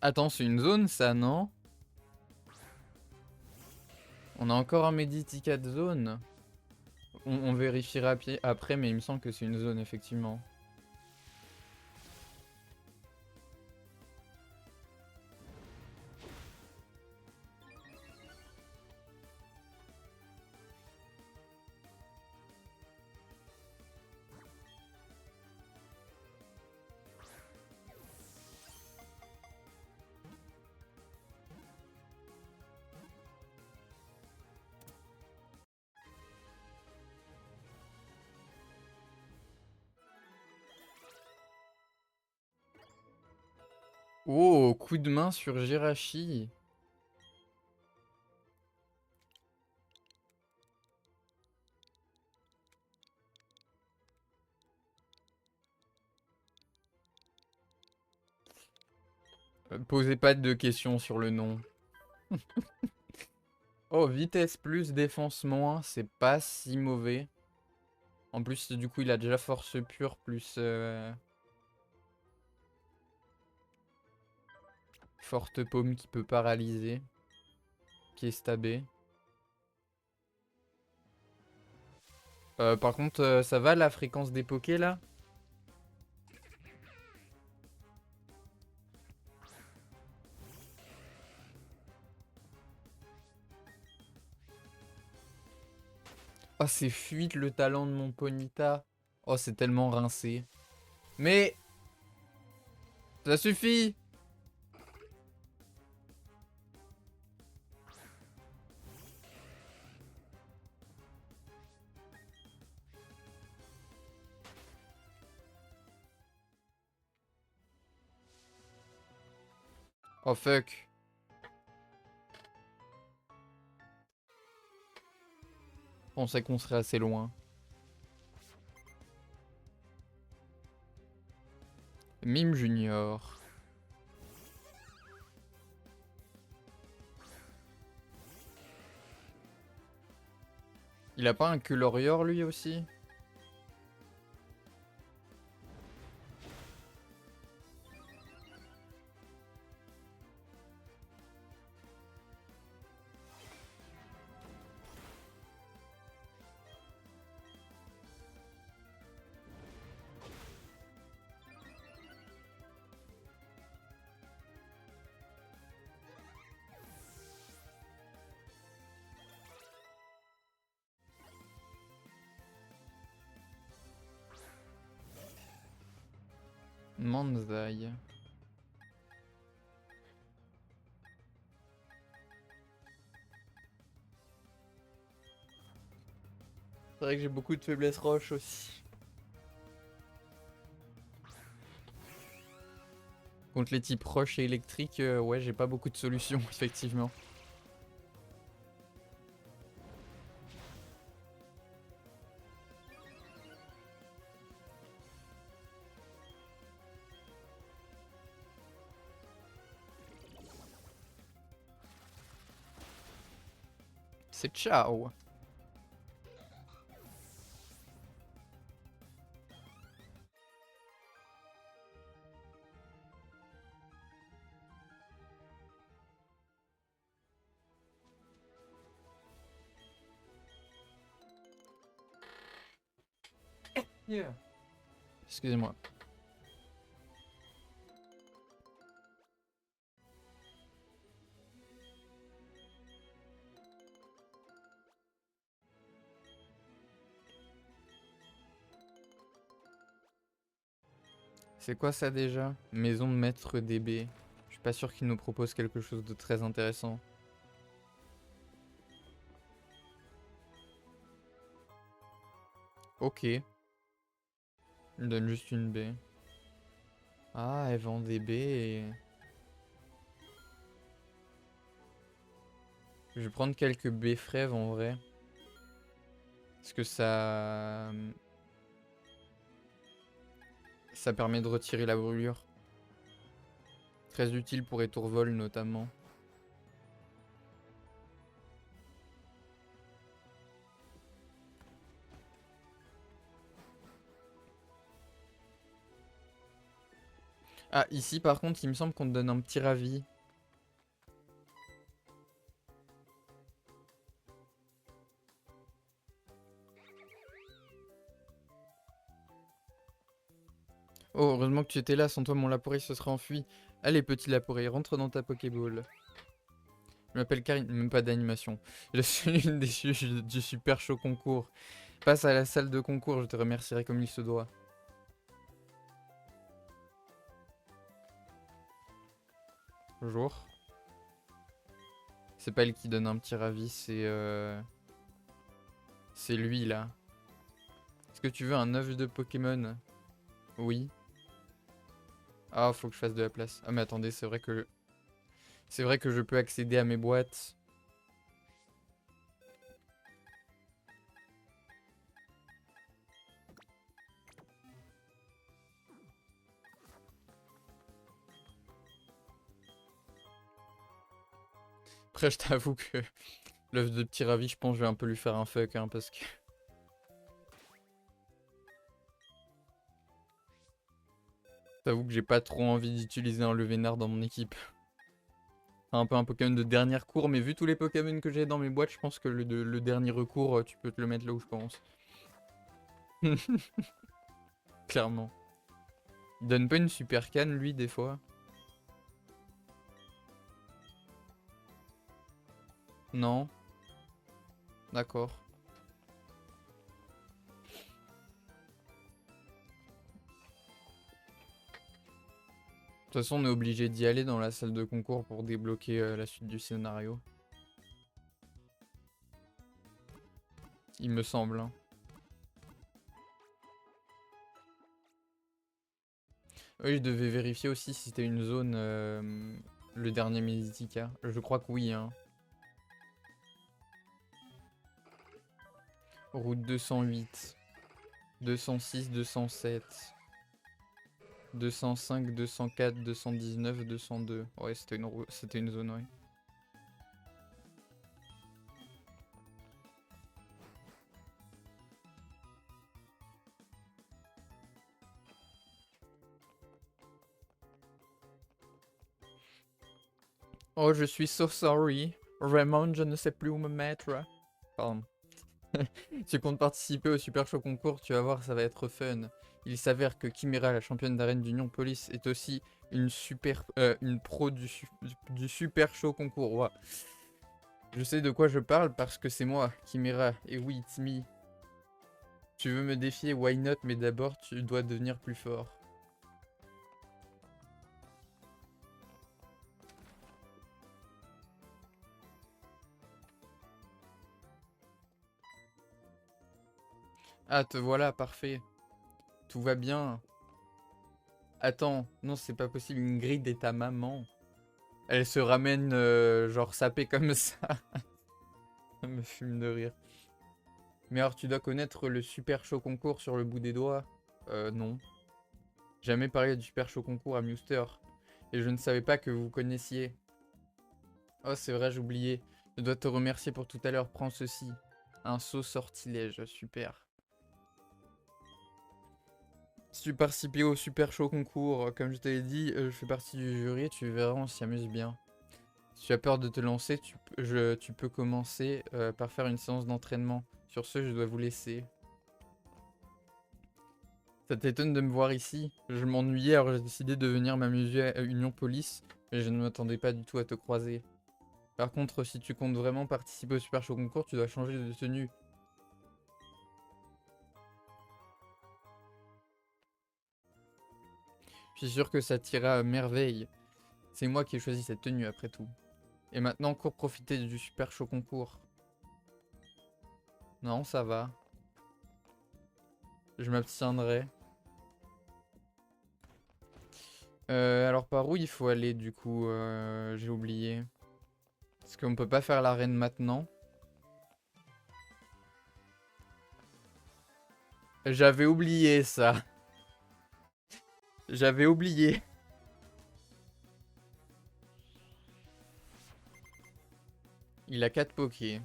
Attends, c'est une zone ça, non? On a encore un Meditica de zone. On vérifiera après, mais il me semble que c'est une zone effectivement. Oh, coup de main sur Jirachi. Posez pas de questions sur le nom. Oh, vitesse plus, défense moins, c'est pas si mauvais. En plus, du coup, il a déjà force pure plus... Forte paume qui peut paralyser. Qui est stabé. Par contre, ça va la fréquence des pokés là? Oh, c'est fuite le talent de mon Ponyta. Oh, c'est tellement rincé. Mais ça suffit! Oh fuck. Je pensais qu'on serait assez loin. Mime Junior. Il a pas un Culorior lui aussi? Manzai. C'est vrai que j'ai beaucoup de faiblesses roche aussi. Contre les types roche et électrique, ouais, j'ai pas beaucoup de solutions, effectivement. C'est ciao. Yeah. Excusez-moi. C'est quoi ça déjà? Maison de maître DB. Je suis pas sûr qu'il nous propose quelque chose de très intéressant. Ok. Il me donne juste une baie. Ah, elle vend des baies et... Je vais prendre quelques baies frèves en vrai. Parce que ça... Ça permet de retirer la brûlure. Très utile pour Étourvol notamment. Ah, ici par contre, il me semble qu'on te donne un petit ravi. Oh, heureusement que tu étais là, sans toi mon Lapori se serait enfui. Allez, petit Lapori, rentre dans ta Pokéball. Je m'appelle Karine, même pas d'animation. Je suis une des du super chaud concours. Passe à la salle de concours, je te remercierai comme il se doit. Bonjour. C'est pas elle qui donne un petit ravi, c'est lui là. Est-ce que tu veux un œuf de Pokémon? Oui. Ah, faut que je fasse de la place. Ah mais attendez, c'est vrai que... C'est vrai que je peux accéder à mes boîtes. Après, je t'avoue que l'œuf de petit ravi, je pense que je vais un peu lui faire un fuck, hein, parce que... J'avoue que j'ai pas trop envie d'utiliser un Levénard dans mon équipe. sera un peu un Pokémon de dernier recours, mais vu tous les Pokémon que j'ai dans mes boîtes, je pense que le dernier recours, tu peux te le mettre là où je pense. Clairement. Il donne pas une super canne, lui, des fois? Non? D'accord. De toute façon, on est obligé d'y aller dans la salle de concours pour débloquer la suite du scénario. Il me semble, hein. Oui, je devais vérifier aussi si c'était une zone, le dernier Meditica. Je crois que oui, hein. Route 208, 206, 207, 205, 204, 219, 202. Ouais, c'était une zone, ouais. Oh, je suis so sorry. Raymond, je ne sais plus où me mettre. Pardon. Tu comptes participer au Super Show concours, tu vas voir, ça va être fun. Il s'avère que Chimera, la championne d'arène d'Union Police, est aussi une pro du Super Show concours. Ouah. Je sais de quoi je parle parce que c'est moi, Chimera. Et oui, it's me. Tu veux me défier, why not? Mais d'abord, tu dois devenir plus fort. Ah, te voilà, parfait. Tout va bien. Attends, non, c'est pas possible. Ingrid est ta maman. Elle se ramène, genre sapée comme ça. Ça me fume de rire. Mais alors, tu dois connaître le Super Show concours sur le bout des doigts? Non. Jamais parlé du Super Show concours à Muster. Et je ne savais pas que vous connaissiez. Oh, c'est vrai, j'oubliais. Je dois te remercier pour tout à l'heure. Prends ceci. Un saut sortilège. Super. Si tu participes au Super Show concours, comme je t'avais dit, je fais partie du jury. Tu verras, on s'y amuse bien. Si tu as peur de te lancer, tu peux commencer par faire une séance d'entraînement. Sur ce, je dois vous laisser. Ça t'étonne de me voir ici? Je m'ennuyais alors j'ai décidé de venir m'amuser à Union Police, mais je ne m'attendais pas du tout à te croiser. Par contre, si tu comptes vraiment participer au Super Show concours, tu dois changer de tenue. Je suis sûr que ça t'ira à merveille. C'est moi qui ai choisi cette tenue après tout. Et maintenant, cours profiter du Super Show concours. Non, ça va. Je m'abstiendrai. Alors par où il faut aller du coup? J'ai oublié. Parce qu'on peut pas faire l'arène maintenant. J'avais oublié ça. J'avais oublié. Il a 4 pokés.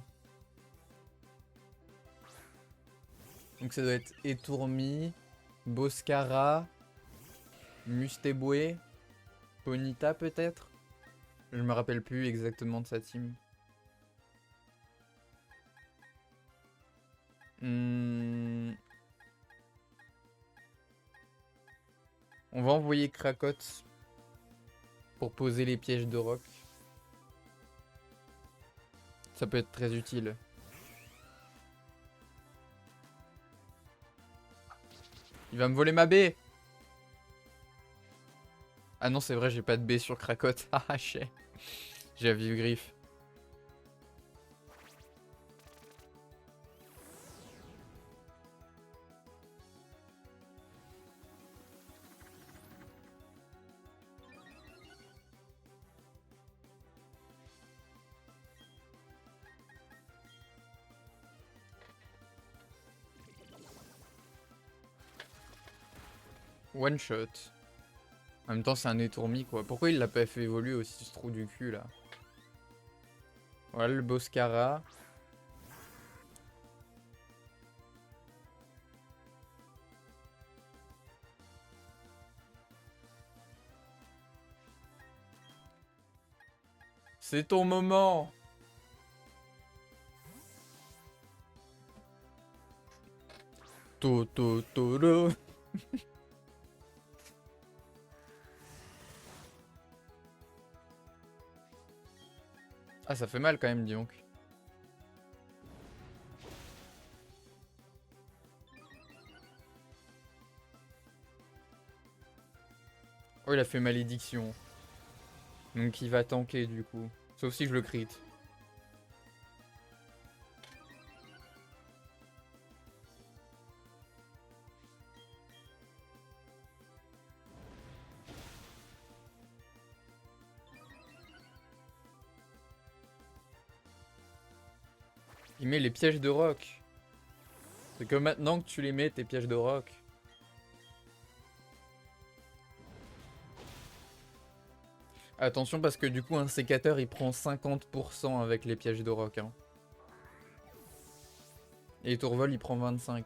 Donc ça doit être Etourmi, Boscara, Mustéboué, Ponita peut-être? Je me rappelle plus exactement de sa team. Hmm. On va envoyer Krakot pour poser les pièges de roc. Ça peut être très utile. Il va me voler ma baie. Ah non, c'est vrai, j'ai pas de baie sur Krakot. Ah, chais. J'ai la vive griffe. One shot. En même temps, c'est un étourmi quoi. Pourquoi il l'a pas fait évoluer aussi ce trou du cul là? Voilà le Boscara. C'est ton moment. Totoro. Ah, ça fait mal quand même, dis donc. Oh, il a fait malédiction. Donc il va tanker du coup. Sauf si je le crit. Il met les pièges de roc. C'est que maintenant que tu les mets, tes pièges de roc. Attention parce que du coup un sécateur il prend 50% avec les pièges de roc. Hein. Et Tourvol il prend 25.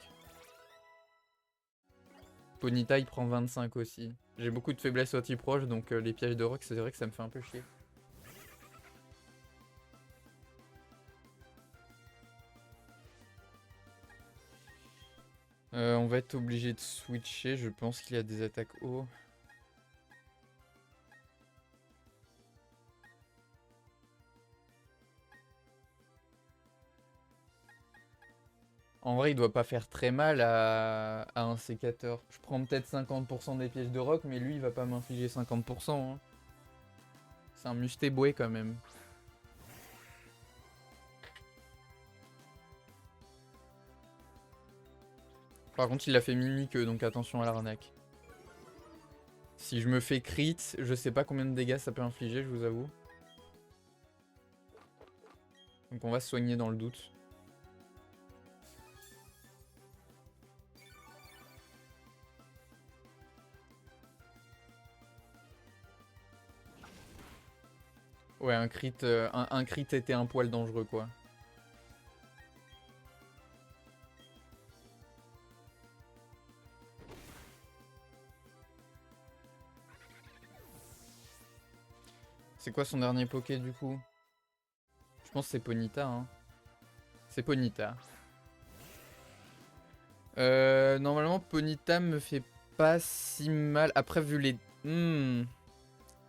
Ponyta il prend 25 aussi. J'ai beaucoup de faiblesses au type proche donc les pièges de roc c'est vrai que ça me fait un peu chier. On va être obligé de switcher, je pense qu'il y a des attaques haut. En vrai, il doit pas faire très mal à un sécateur. Je prends peut-être 50% des pièges de roc, mais lui, il va pas m'infliger 50%. Hein. C'est un mustéboué quand même. Par contre, il a fait mimique, donc attention à l'arnaque. Si je me fais crit, je sais pas combien de dégâts ça peut infliger, je vous avoue. Donc on va se soigner dans le doute. Ouais, un crit était un poil dangereux, quoi. C'est quoi son dernier poké, du coup? Je pense que c'est Ponyta, hein. C'est Ponyta. Normalement, Ponyta me fait pas si mal. Après, vu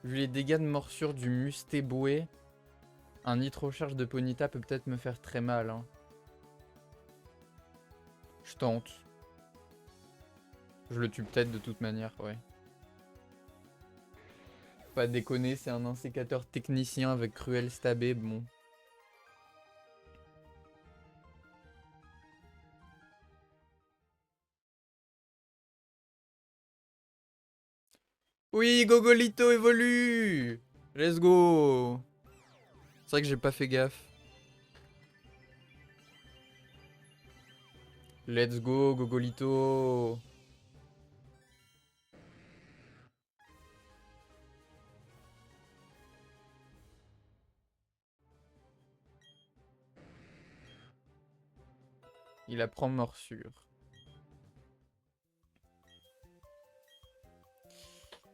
les dégâts de morsure du Mustéboué, un nitro-charge de Ponyta peut peut-être me faire très mal. Hein. Je tente. Je le tue peut-être de toute manière, ouais. Pas déconner, c'est un insécateur technicien avec Cruel Stabé, bon. Oui, Gogolito évolue! Let's go! C'est vrai que j'ai pas fait gaffe. Let's go, Gogolito! Il apprend morsure.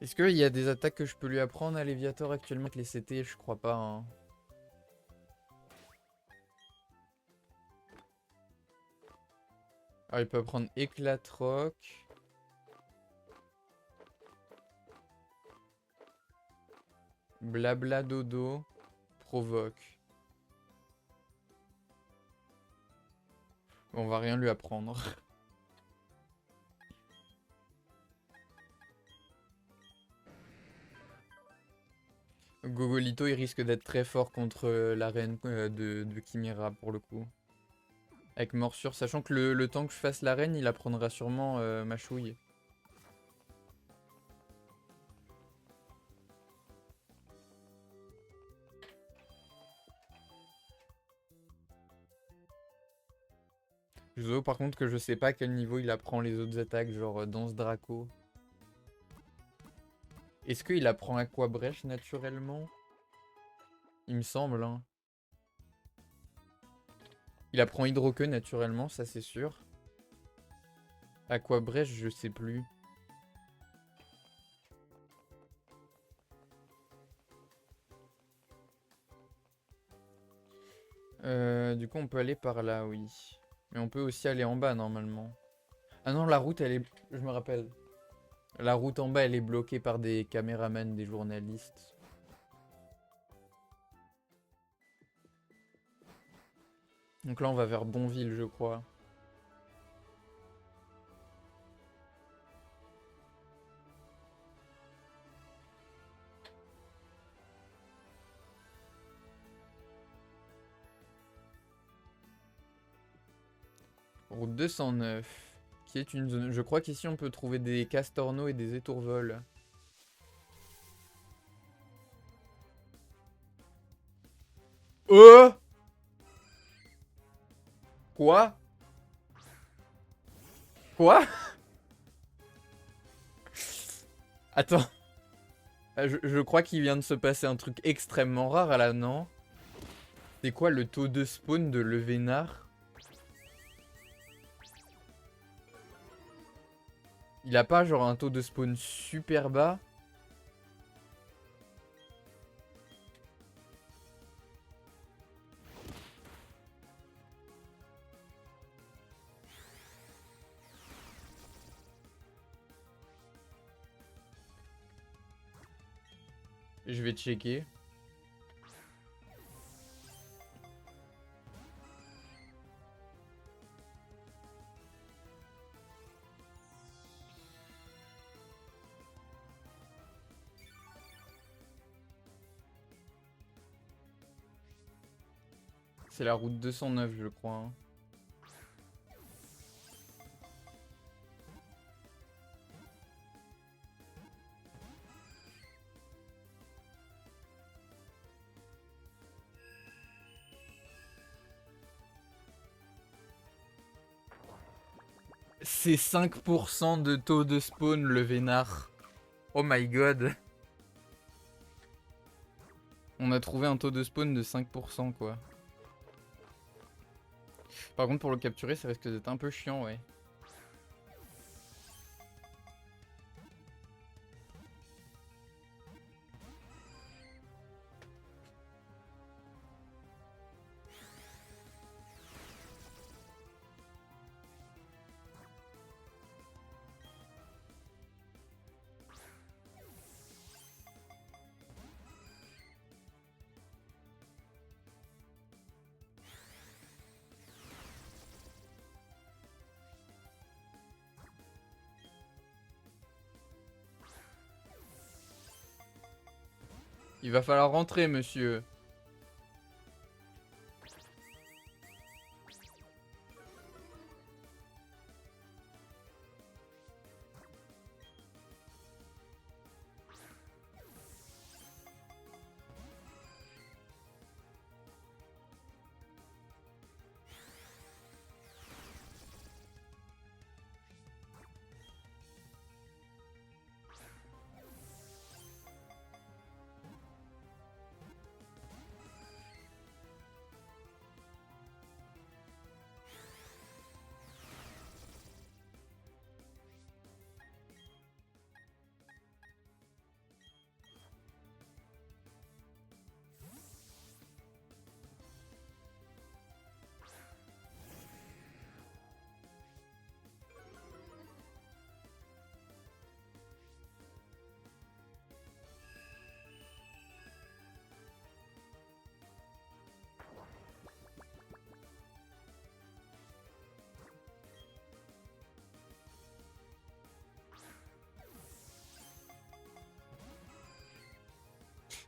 Est-ce qu'il y a des attaques que je peux lui apprendre à Léviator actuellement avec les CT? Je crois pas. Hein. Ah, il peut apprendre Éclatroc. Blabla dodo. Provoque. On va rien lui apprendre. Gogolito, il risque d'être très fort contre la reine de Chimera pour le coup. Avec morsure, sachant que le temps que je fasse la reine, il apprendra sûrement ma chouille. Je vous avoue par contre que je sais pas à quel niveau il apprend les autres attaques, genre Danse Draco. Est-ce qu'il apprend Aqua Brèche naturellement? Il me semble, hein. Il apprend Hydroqueue naturellement, ça c'est sûr. Aqua Brèche, je sais plus. Du coup, on peut aller par là, oui. Mais on peut aussi aller en bas, normalement. Ah non, la route, elle est... Je me rappelle. La route en bas, elle est bloquée par des caméramans, des journalistes. Donc là, on va vers Bonville, je crois. Route 209. Qui est une zone... Je crois qu'ici, on peut trouver des castorneaux et des étourvols. Quoi? Quoi? Attends. Je crois qu'il vient de se passer un truc extrêmement rare là, non? C'est quoi le taux de spawn de Levénard? Il a pas genre un taux de spawn super bas? Je vais checker. C'est la route 209, je crois, hein. C'est 5% de taux de spawn, le vénard. Oh my god. On a trouvé un taux de spawn de 5%, quoi. Par contre, pour le capturer, ça risque d'être un peu chiant, ouais. Il va falloir rentrer, monsieur.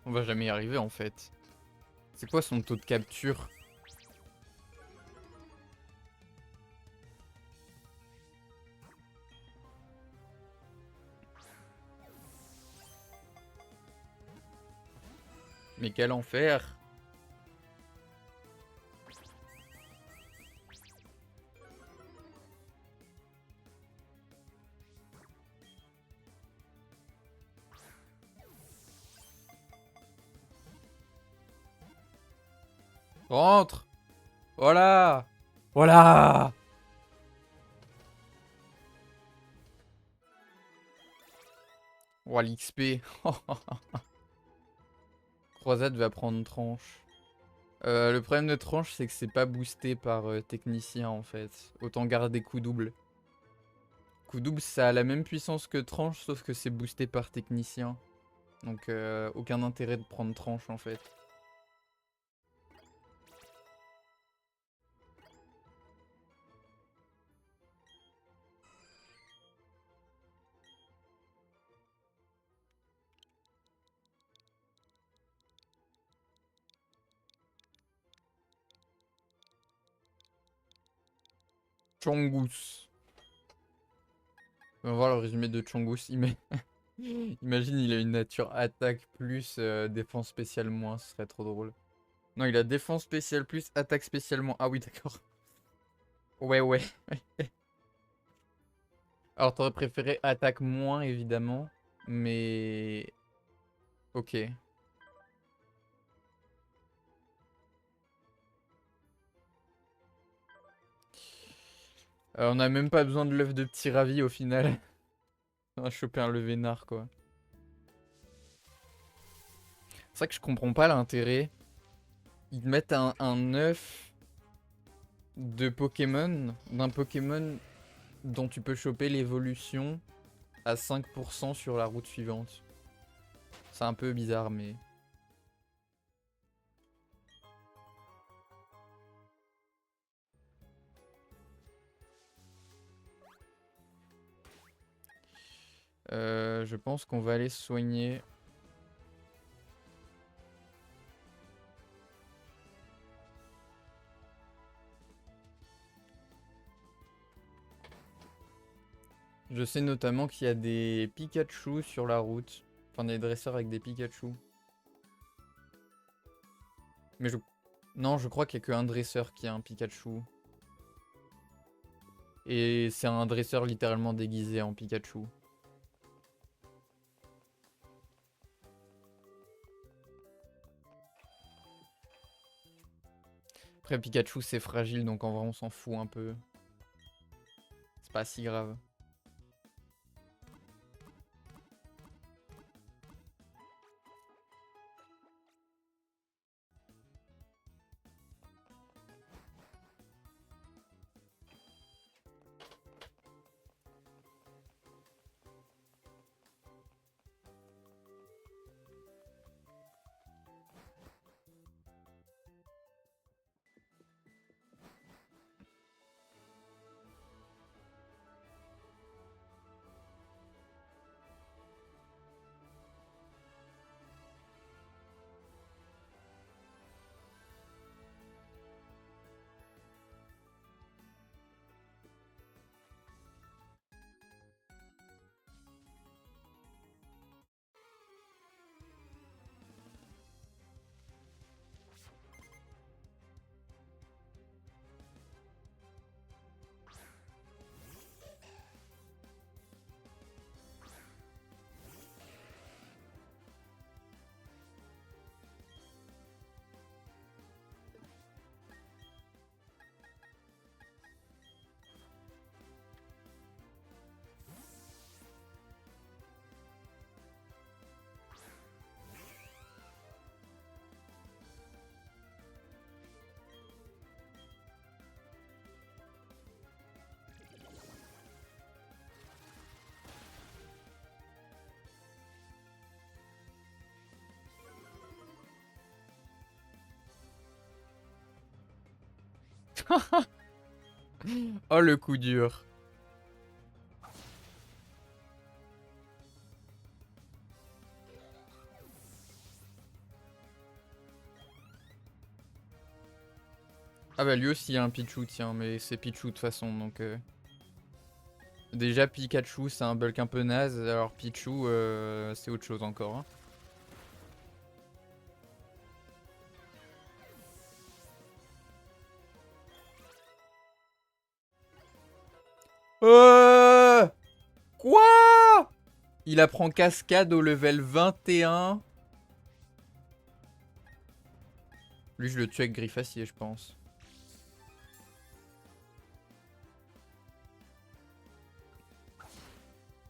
On va jamais y arriver, en fait. C'est quoi son taux de capture? Mais quel enfer! Rentre! Voilà! Voilà! Oh, l'XP. Croisade va prendre tranche. Le problème de tranche, c'est que c'est pas boosté par technicien en fait. Autant garder coup double. Coup double, ça a la même puissance que tranche, sauf que c'est boosté par technicien. Donc aucun intérêt de prendre tranche en fait. Chongus. On va voir le résumé de Chongus. Imagine, il a une nature attaque plus défense spéciale moins, ce serait trop drôle. Non, il a défense spéciale plus attaque spéciale moins. Ah oui, d'accord. Ouais, ouais. Alors, t'aurais préféré attaque moins, évidemment. Mais... Ok. On a même pas besoin de l'œuf de petit ravi au final. On va choper un levénard, quoi. C'est vrai que je comprends pas l'intérêt. Ils te mettent un œuf de Pokémon, d'un Pokémon dont tu peux choper l'évolution à 5% sur la route suivante. C'est un peu bizarre, mais... je pense qu'on va aller se soigner. Je sais notamment qu'il y a des Pikachu sur la route. Enfin, des dresseurs avec des Pikachu. Mais je... Non, je crois qu'il n'y a qu'un dresseur qui a un Pikachu. Et c'est un dresseur littéralement déguisé en Pikachu. Après, Pikachu, c'est fragile, donc en vrai, on s'en fout un peu. C'est pas si grave. Oh, le coup dur. Ah bah lui aussi il y a un Pichu, tiens, mais c'est Pichu de toute façon, donc... Déjà Pikachu c'est un bulk un peu naze, alors Pichu c'est autre chose encore. Hein. Quoi? Il apprend cascade au level 21. Lui je le tue avec Griffacier je pense.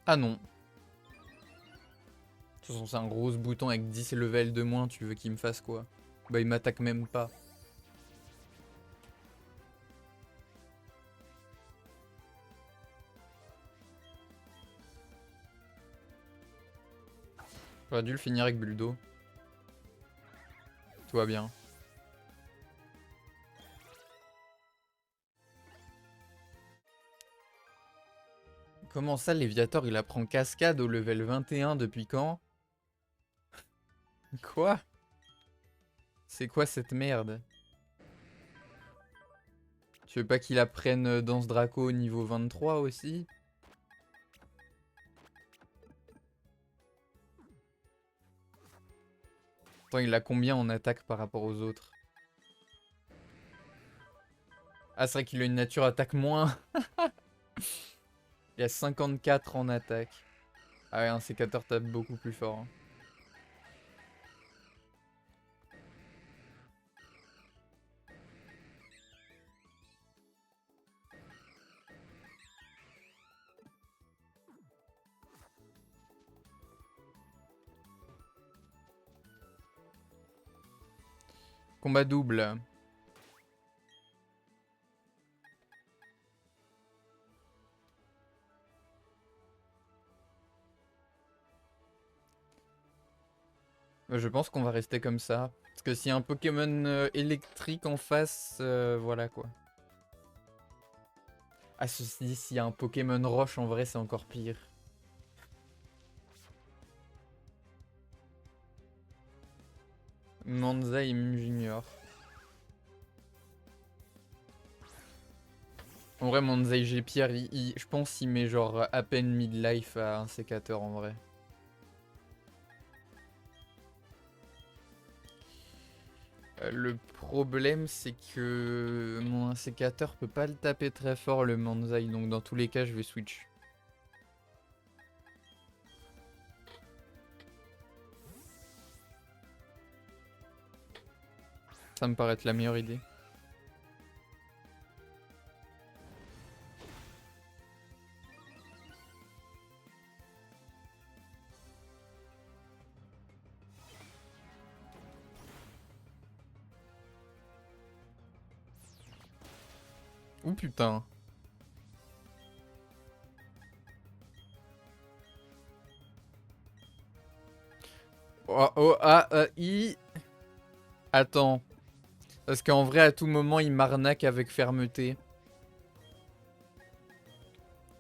Ah non. De toute façon c'est un gros bouton avec 10 levels de moins, tu veux qu'il me fasse quoi? Bah il m'attaque même pas. J'aurais dû le finir avec Buldo. Tout va bien. Comment ça, Léviator, il apprend cascade au level 21 depuis quand? Quoi? C'est quoi cette merde? Tu veux pas qu'il apprenne Danse Draco au niveau 23 aussi? Attends, il a combien en attaque par rapport aux autres? Ah, c'est vrai qu'il a une nature attaque moins. Il a 54 en attaque. Ah ouais, un sécateur tape beaucoup plus fort. Hein. Combat double. Je pense qu'on va rester comme ça. Parce que s'il y a un Pokémon électrique en face, voilà quoi. Ah, ceci dit, s'il y a un Pokémon roche, en vrai, c'est encore pire. Manzai Junior. En vrai, Manzai G-Pierre, je pense qu'il met genre à peine midlife à un sécateur en vrai. Le problème, c'est que mon sécateur peut pas le taper très fort, le Manzai, donc dans tous les cas, je vais switch. Ça me paraît être la meilleure idée. Ouh putain. Oh, oh, ah, Attends. Parce qu'en vrai, à tout moment, il m'arnaque avec fermeté.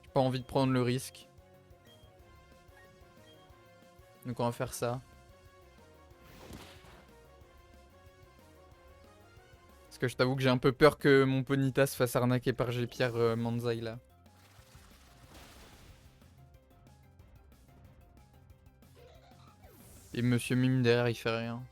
J'ai pas envie de prendre le risque. Donc on va faire ça. Parce que je t'avoue que j'ai un peu peur que mon Ponyta se fasse arnaquer par G-Pierre Manzai là. Et Monsieur Mime derrière, il fait rien.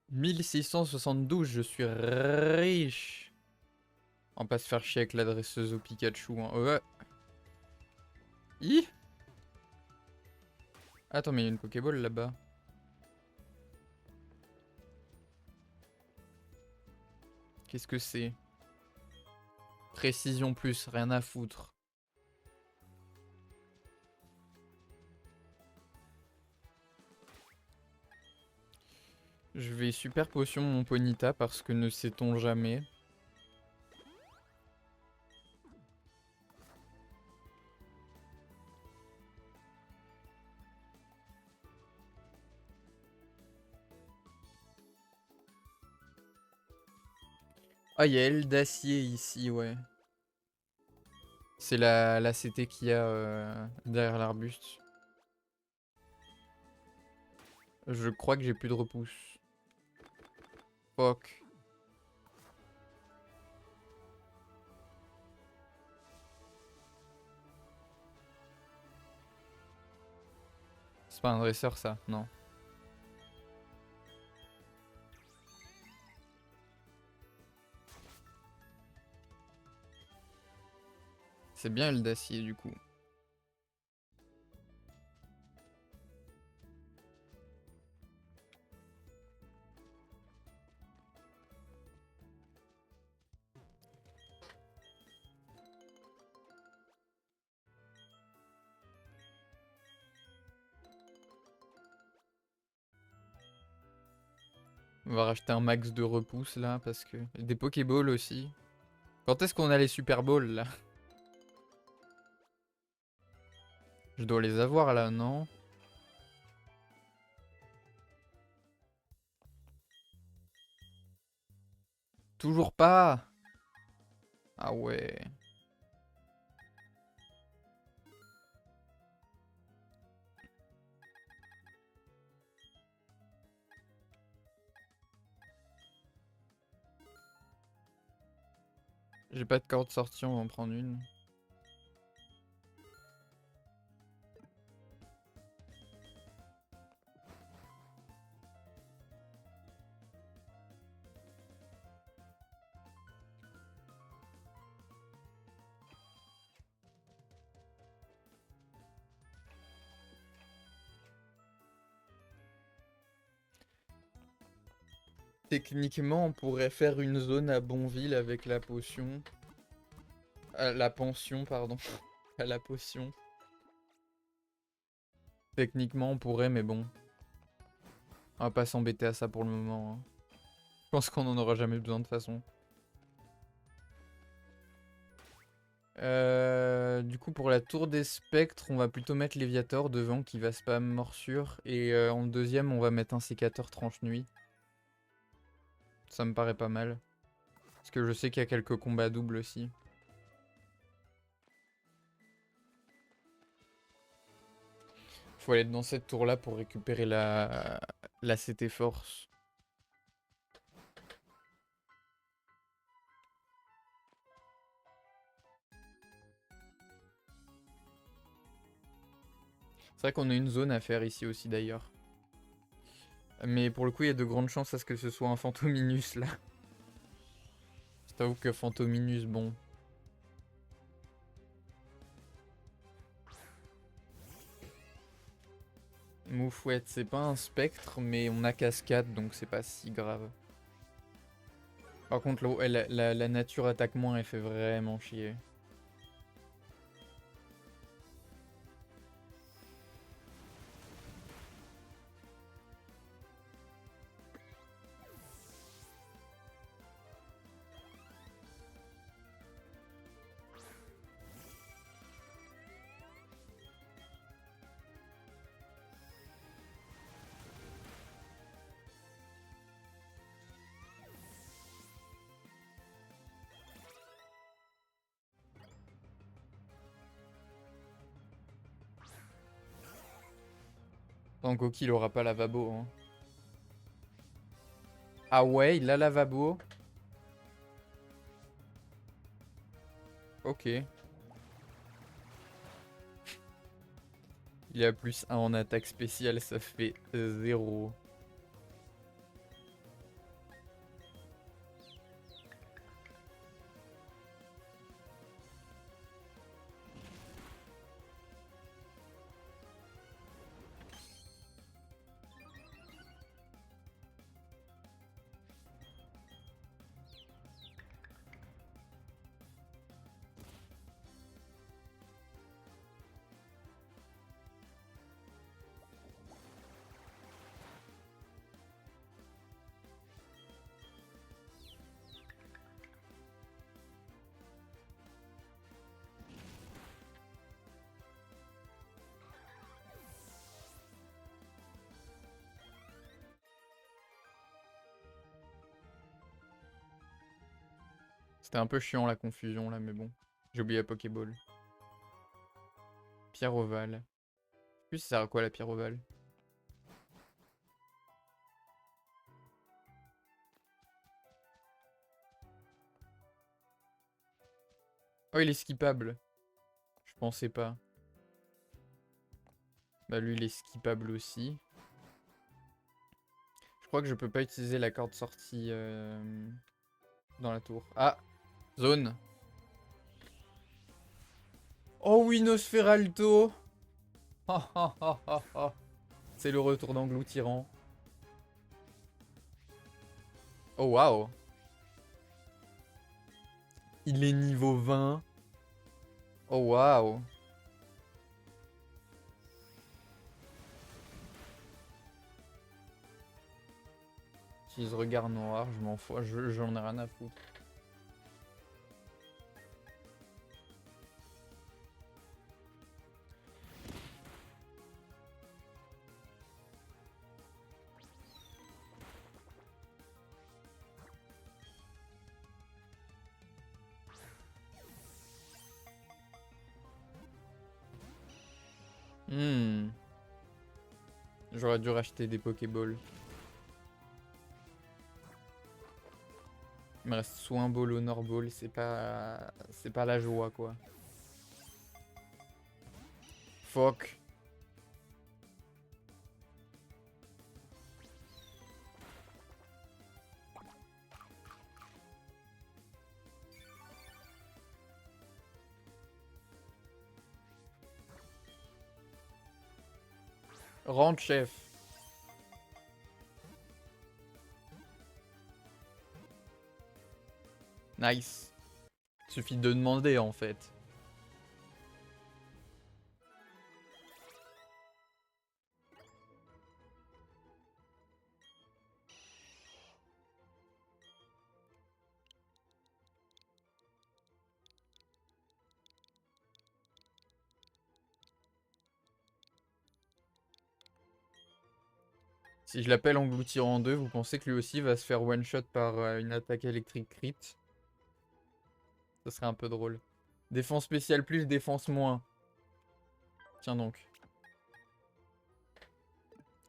« 1672, je suis riche. » On va pas se faire chier avec l'adresseuse au Pikachu. Hein. Ouais. Attends, mais il y a une Pokéball là-bas. Qu'est-ce que c'est? Précision plus, rien à foutre. Je vais super potion mon Ponyta parce que ne sait-on jamais. Ah, il y a Aile d'acier ici, ouais. C'est la CT qu'il y a derrière l'arbuste. Je crois que j'ai plus de repousse. Fuck. C'est pas un dresseur ça, non. C'est bien le d'acier du coup. On va racheter un max de repousse là parce que... Des Pokéballs aussi. Quand est-ce qu'on a les Super Balls là? Je dois les avoir là, non? Toujours pas! Ah ouais. J'ai pas de corde sortie, on va en prendre une. Techniquement, on pourrait faire une zone à Bonville avec la potion. La pension, pardon. À la potion. Techniquement, on pourrait, mais bon. On va pas s'embêter à ça pour le moment, hein. Je pense qu'on en aura jamais besoin de toute façon. Du coup, pour la tour des spectres, on va plutôt mettre Léviator devant qui va spam morsure. Et en deuxième, on va mettre un sécateur tranche-nuit. Ça me paraît pas mal. Parce que je sais qu'il y a quelques combats doubles aussi. Faut aller dans cette tour là pour récupérer la CT Force. C'est vrai qu'on a une zone à faire ici aussi d'ailleurs. Mais pour le coup, il y a de grandes chances à ce que ce soit un Fantominus là. Je t'avoue que Fantominus, bon. Moufouette, c'est pas un spectre, mais on a cascade donc c'est pas si grave. Par contre, la nature attaque moins, elle fait vraiment chier. Tant qu'Oki il aura pas lavabo, hein. Ah ouais, il a lavabo. Ok. Il a +1 en attaque spéciale, ça fait 0. C'était un peu chiant la confusion là, mais bon. J'ai oublié la Pokéball. Pierre ovale. Je sais plus ça sert à quoi la pierre ovale. Oh, il est skippable. Je pensais pas. Bah lui, il est skippable aussi. Je crois que je peux pas utiliser la corde sortie dans la tour. Ah! Zone! Oh oui, Nosferalto. C'est le retour d'Engloutirant. Oh waouh. Il est niveau 20. Oh waouh. Utilise regard noir, je m'en fous, j'en ai rien à foutre. J'aurais dû racheter des Pokéballs. Il me reste soit un ball, honor ball, c'est pas la joie quoi. Fuck. Rentre chef. Nice. Suffit de demander en fait. Si je l'appelle Engloutirant 2, vous pensez que lui aussi va se faire one shot par une attaque électrique crit? Ça serait un peu drôle. Défense spéciale plus, défense moins. Tiens donc.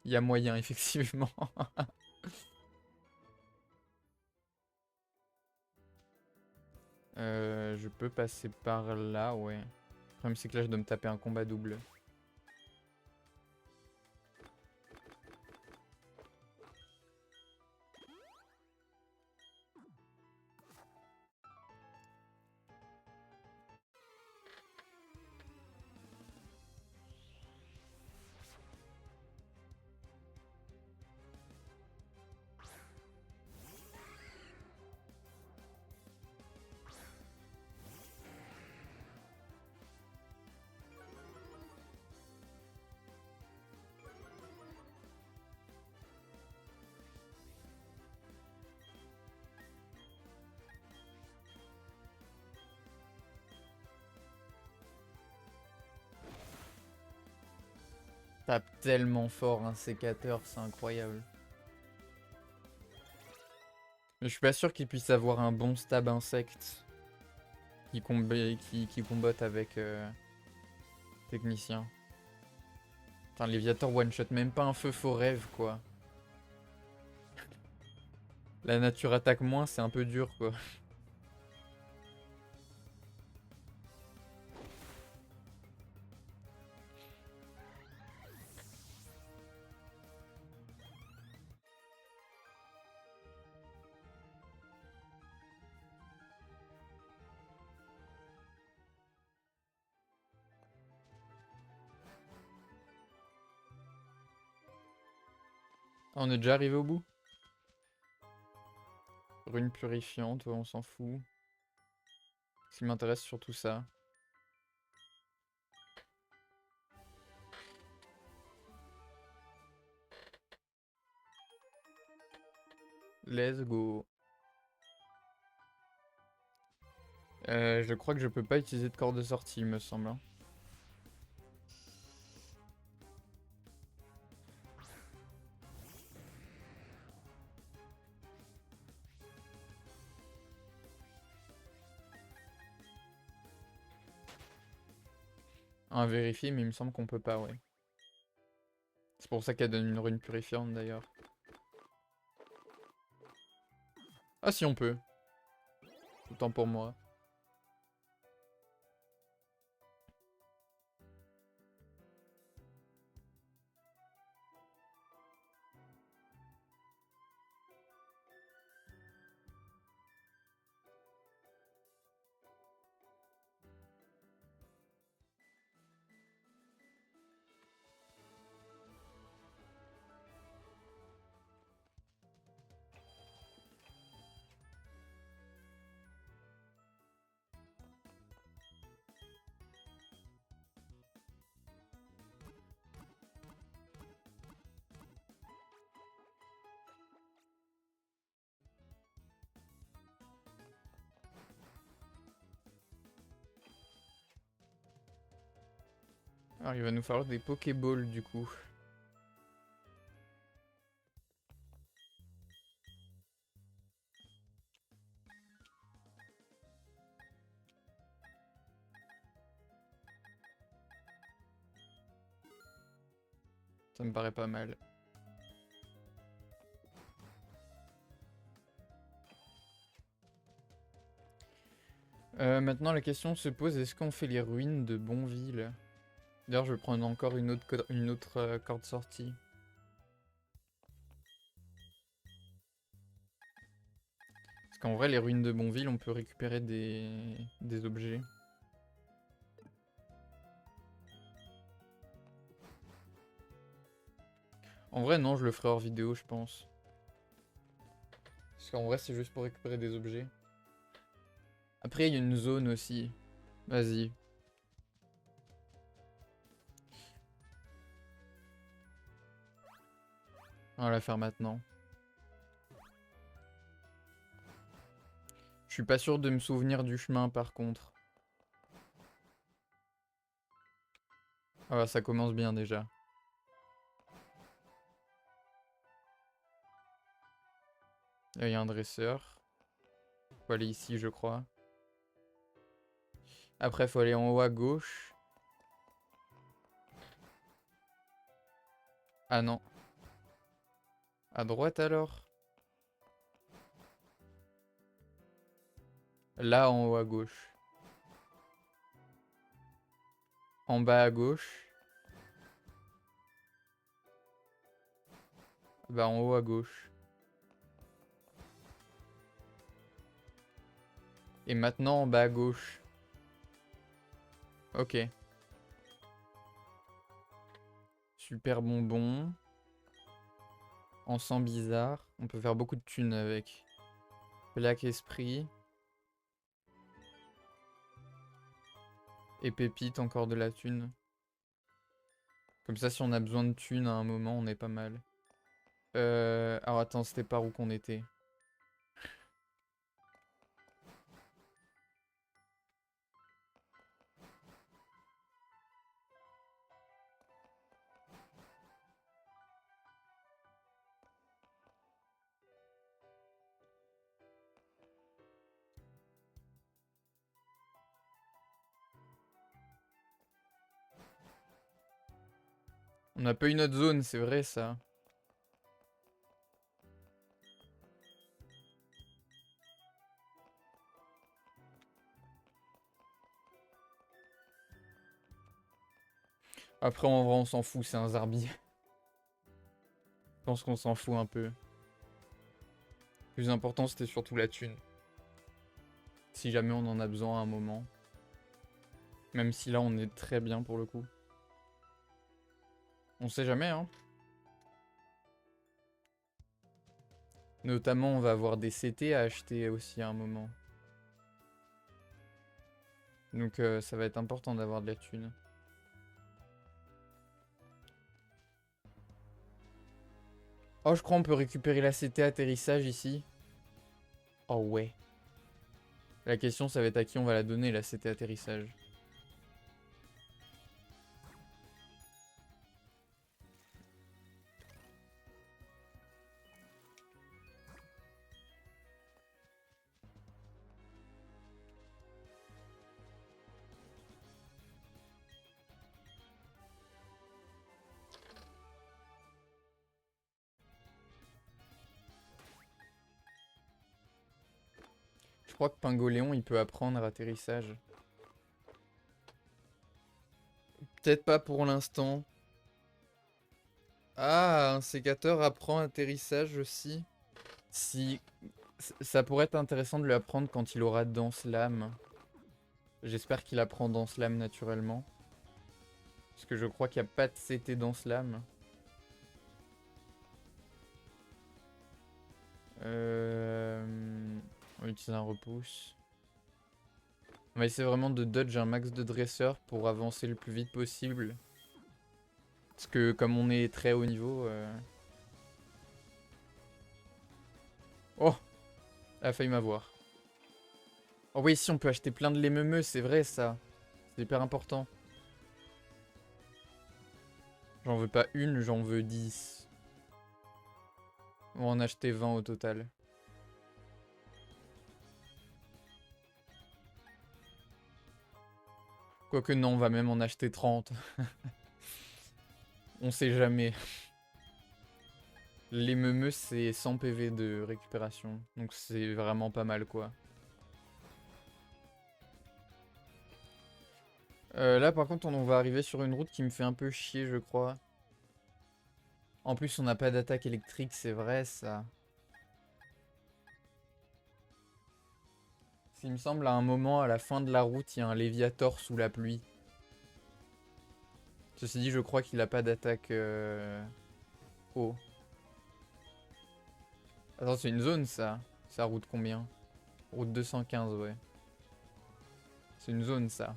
Il y a moyen, effectivement. Je peux passer par là, ouais. Le problème, c'est que là, je dois me taper un combat double. Tape tellement fort un sécateur, c'est incroyable. Mais je suis pas sûr qu'il puisse avoir un bon stab insecte qui combatte avec technicien. Putain, Léviator one shot même pas un feu faux rêve quoi. La nature attaque moins, c'est un peu dur quoi. Ah, on est déjà arrivé au bout? Rune purifiante, ouais, on s'en fout. Ce qui m'intéresse surtout ça. Let's go. Je crois que je peux pas utiliser de corde de sortie, il me semble. Hein. À vérifier, mais il me semble qu'on peut pas, ouais. C'est pour ça qu'elle donne une rune purifiante d'ailleurs. Ah si on peut. Autant pour moi. Alors il va nous falloir des Pokéballs du coup. Ça me paraît pas mal. Maintenant la question se pose, est-ce qu'on fait les ruines de Bonville? D'ailleurs je vais prendre encore une autre corde sortie. Parce qu'en vrai les ruines de Bonville on peut récupérer des objets. En vrai non, je le ferai hors vidéo je pense. Parce qu'en vrai c'est juste pour récupérer des objets. Après il y a une zone aussi. Vas-y. On va la faire maintenant. Je suis pas sûr de me souvenir du chemin par contre. Ah bah, ça commence bien déjà. Là il y a un dresseur. Faut aller ici je crois. Après faut aller en haut à gauche. Ah non. À droite alors? Là en haut à gauche. En bas à gauche. Bah en haut à gauche. Et maintenant en bas à gauche. Ok. Super bonbon. Encens bizarre. On peut faire beaucoup de thunes avec. Plaque esprit. Et pépite, encore de la thune. Comme ça si on a besoin de thunes à un moment on est pas mal. Alors attends, c'était par où qu'on était? On n'a pas eu notre zone, c'est vrai ça. Après en vrai on s'en fout, c'est un Zarbi. Je pense qu'on s'en fout un peu. Le plus important c'était surtout la thune. Si jamais on en a besoin à un moment. Même si là on est très bien pour le coup. On sait jamais hein. Notamment on va avoir des CT à acheter aussi à un moment. Donc ça va être important d'avoir de la thune. Oh je crois on peut récupérer la CT atterrissage ici. Oh ouais. La question ça va être à qui on va la donner la CT atterrissage. Je crois que Pingoléon il peut apprendre atterrissage. Peut-être pas pour l'instant. Ah, un sécateur apprend atterrissage aussi. Si... Ça pourrait être intéressant de lui apprendre quand il aura Danse Lame. J'espère qu'il apprend Danse Lame naturellement. Parce que je crois qu'il n'y a pas de CT Danse Lame. On va utiliser un repousse. On va essayer vraiment de dodge un max de dresseurs pour avancer le plus vite possible. Parce que comme on est très haut niveau... Oh! Elle a failli m'avoir. Oh oui, ici on peut acheter plein de lémemeux, c'est vrai ça. C'est hyper important. J'en veux pas une, j'en veux 10. On va en acheter 20 au total. Quoique non, on va même en acheter 30. On sait jamais. Les meumeux, c'est 100 PV de récupération. Donc c'est vraiment pas mal, quoi. Là, par contre, on va arriver sur une route qui me fait un peu chier, je crois. En plus, on n'a pas d'attaque électrique, c'est vrai, ça. Il me semble, à un moment, à la fin de la route, il y a un Léviator sous la pluie. Ceci dit, je crois qu'il a pas d'attaque eau. Attends, c'est une zone, ça. Ça route combien? Route 215, ouais. C'est une zone, ça.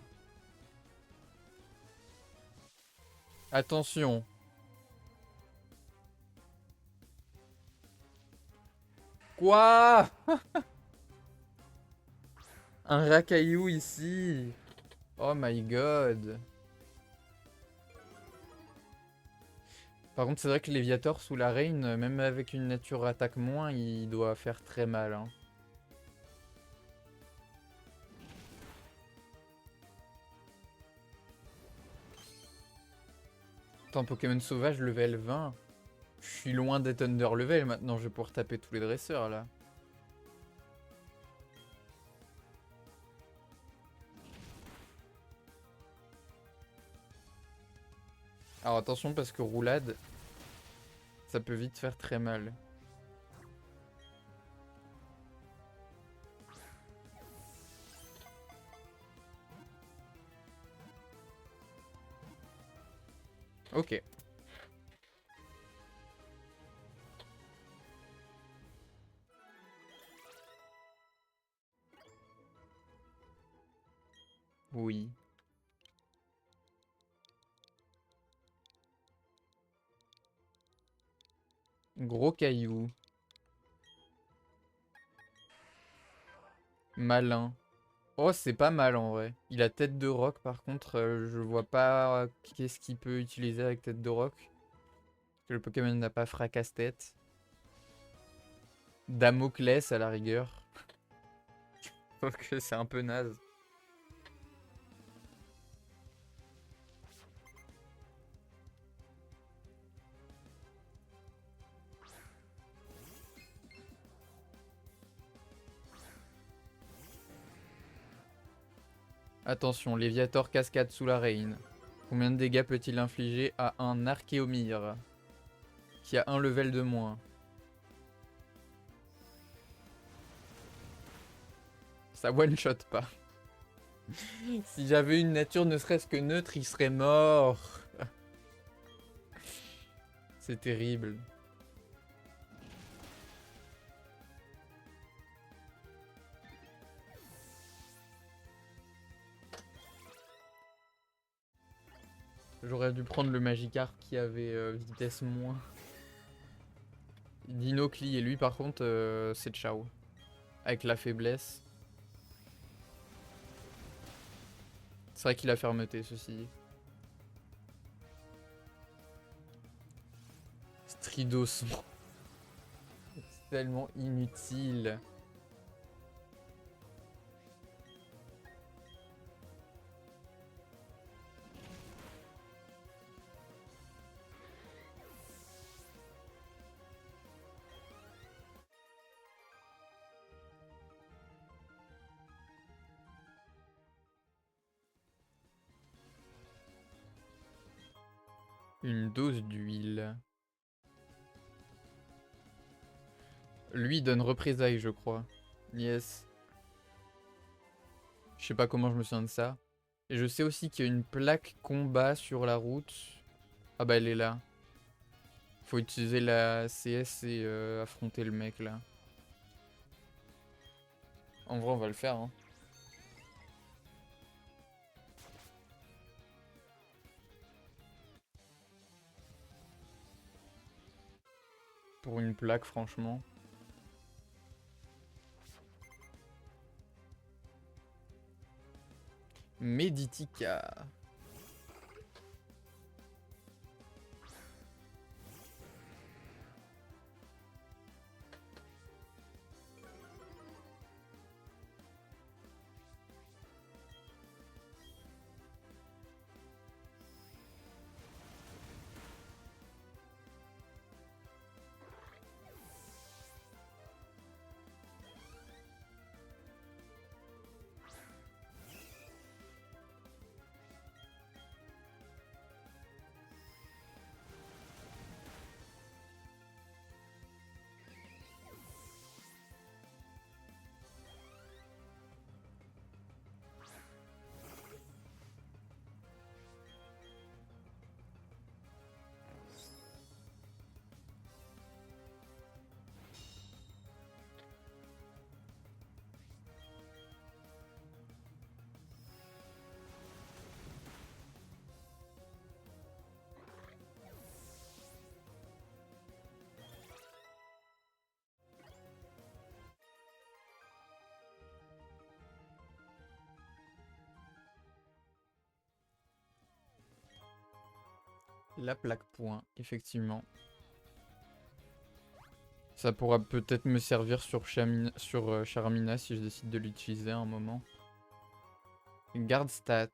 Attention. Quoi? Un racaillou ici. Oh my god. Par contre, c'est vrai que Léviator sous la reine, même avec une nature attaque moins, il doit faire très mal, hein. Attends, Pokémon sauvage level 20. Je suis loin d'être under level maintenant, je vais pouvoir taper tous les dresseurs là. Alors attention parce que roulade, ça peut vite faire très mal. Ok. Oui. Gros caillou. Malin. Oh, c'est pas mal en vrai. Il a tête de roc par contre, je vois pas qu'est-ce qu'il peut utiliser avec tête de roc. Parce que le Pokémon n'a pas fracasse-tête. Damoclès à la rigueur. Je trouve que c'est un peu naze. Attention, Léviator cascade sous la reine. Combien de dégâts peut-il infliger à un Archéomir qui a un level de moins? Ça one-shot pas. Si j'avais une nature ne serait-ce que neutre, il serait mort. C'est terrible. J'aurais dû prendre le Magikarp qui avait vitesse moins. Dinocli et lui par contre c'est ciao. Avec la faiblesse. C'est vrai qu'il a fermeté ceci dit. Stridoson. C'est tellement inutile. Une dose d'huile. Lui donne représailles je crois. Yes. Je sais pas comment je me souviens de ça. Et je sais aussi qu'il y a une plaque combat sur la route. Ah bah elle est là. Faut utiliser la CS et affronter le mec là. En vrai on va le faire hein. Pour une plaque franchement. Meditica. La plaque point, effectivement. Ça pourra peut-être me servir sur, Charmina si je décide de l'utiliser à un moment. Garde stats.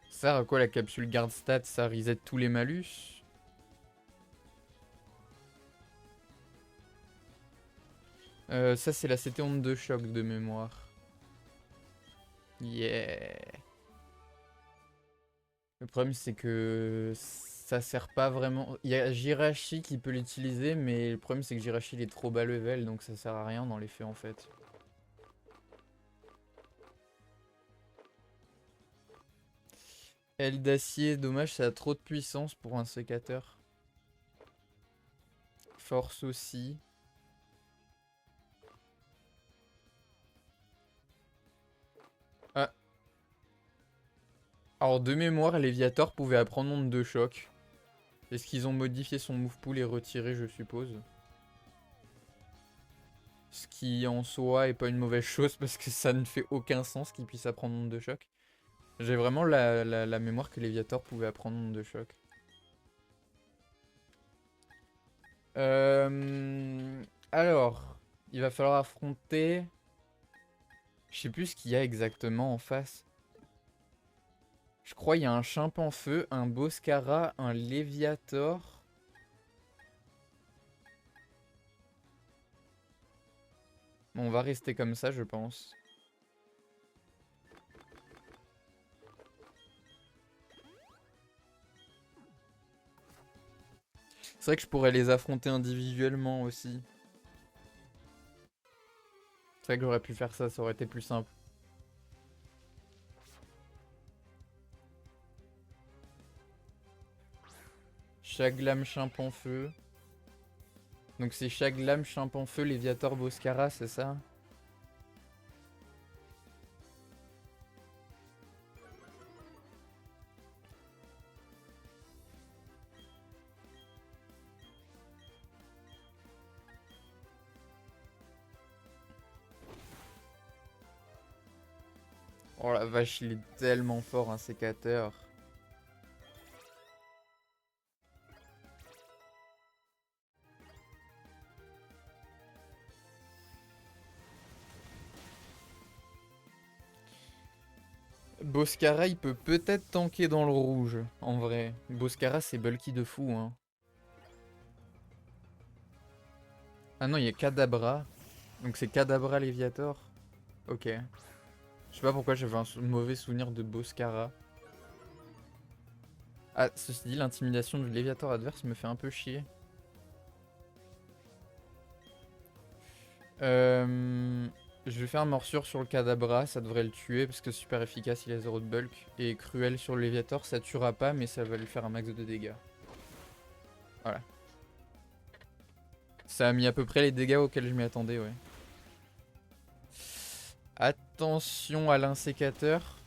Ça sert à quoi la capsule garde stats? Ça reset tous les malus? Ça c'est la CT onde de choc de mémoire. Yeah. Le problème c'est que ça sert pas vraiment. Il y a Jirachi qui peut l'utiliser, mais le problème c'est que Jirachi il est trop bas level, donc ça sert à rien dans les faits en fait. Aile d'acier, dommage, ça a trop de puissance pour un sécateur. Force aussi. Ah. Alors de mémoire, Léviator pouvait apprendre onde de choc. Est-ce qu'ils ont modifié son move pool et retiré, je suppose? Ce qui en soi est pas une mauvaise chose parce que ça ne fait aucun sens qu'il puisse apprendre onde de choc. J'ai vraiment la mémoire que Léviator pouvait apprendre onde de choc. Alors, il va falloir affronter... Je sais plus ce qu'il y a exactement en face. Je crois qu'il y a un Chimpanfeu, un Boscara, un Léviator. Bon, on va rester comme ça, je pense. C'est vrai que je pourrais les affronter individuellement aussi. C'est vrai que j'aurais pu faire ça, ça aurait été plus simple. Chaglam, Chimpanfeu. Donc c'est Chaglam, Chimpanfeu, Léviator, Boscara, c'est ça? Oh la vache, il est tellement fort un sécateur. Boscara, il peut peut-être tanker dans le rouge, en vrai. Boscara, c'est bulky de fou, hein. Ah non, il y a Kadabra. Donc c'est Kadabra Léviator. Ok. Je sais pas pourquoi j'avais un mauvais souvenir de Boscara. Ah, ceci dit, l'intimidation du Léviator adverse me fait un peu chier. Je vais faire morsure sur le Kadabra, ça devrait le tuer parce que super efficace, il a 0 de bulk. Et cruel sur le Léviator, ça tuera pas, mais ça va lui faire un max de dégâts. Voilà. Ça a mis à peu près les dégâts auxquels je m'y attendais, ouais. Attention à l'insécateur.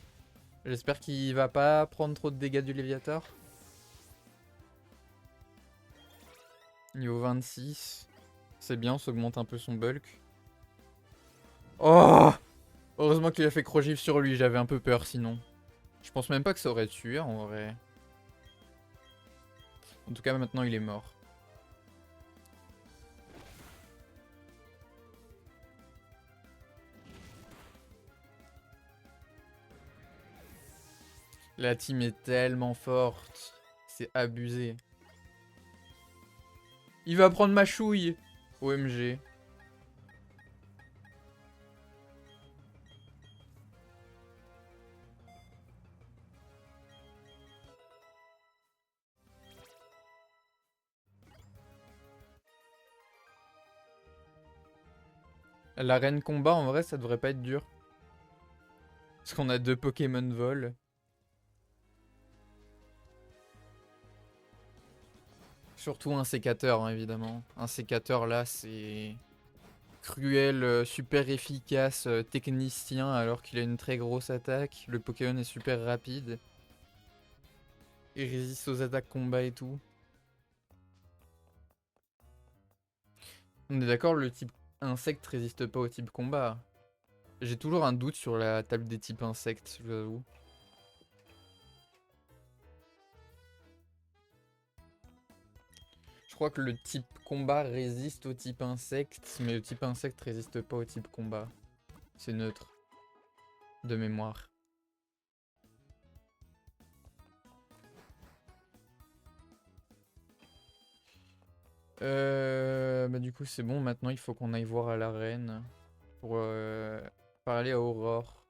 J'espère qu'il va pas prendre trop de dégâts du Léviator. Niveau 26. C'est bien, on s'augmente un peu son bulk. Oh! Heureusement qu'il a fait Crogif sur lui, j'avais un peu peur sinon. Je pense même pas que ça aurait tué en vrai. En tout cas, maintenant il est mort. La team est tellement forte. C'est abusé. Il va prendre ma chouille. OMG. L'arène combat, en vrai, ça devrait pas être dur. Parce qu'on a 2 Pokémon vol. Surtout un sécateur, hein, évidemment. Un sécateur, là, c'est... Cruel, super efficace, technicien, alors qu'il a une très grosse attaque. Le Pokémon est super rapide. Il résiste aux attaques combat et tout. On est d'accord, le type insecte résiste pas au type combat. J'ai toujours un doute sur la table des types insectes, je vous avoue. Je crois que le type combat résiste au type insecte, mais le type insecte résiste pas au type combat. C'est neutre. De mémoire. Bah du coup c'est bon, maintenant il faut qu'on aille voir à l'arène pour parler à Aurore.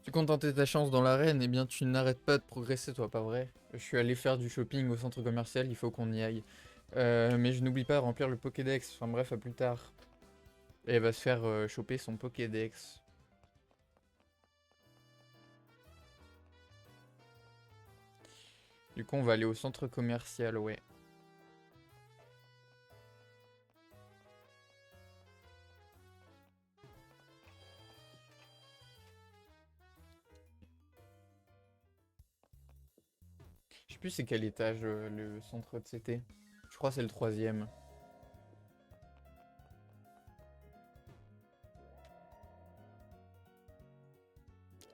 Tu comptes tenter ta chance dans l'arène, eh bien tu n'arrêtes pas de progresser toi, pas vrai? Je suis allé faire du shopping au centre commercial, il faut qu'on y aille. Mais je n'oublie pas de remplir le Pokédex, enfin bref, à plus tard. Et elle va se faire choper son Pokédex. Du coup on va aller au centre commercial, ouais. Je sais plus c'est quel étage le centre de CT. Je crois que c'est le 3e.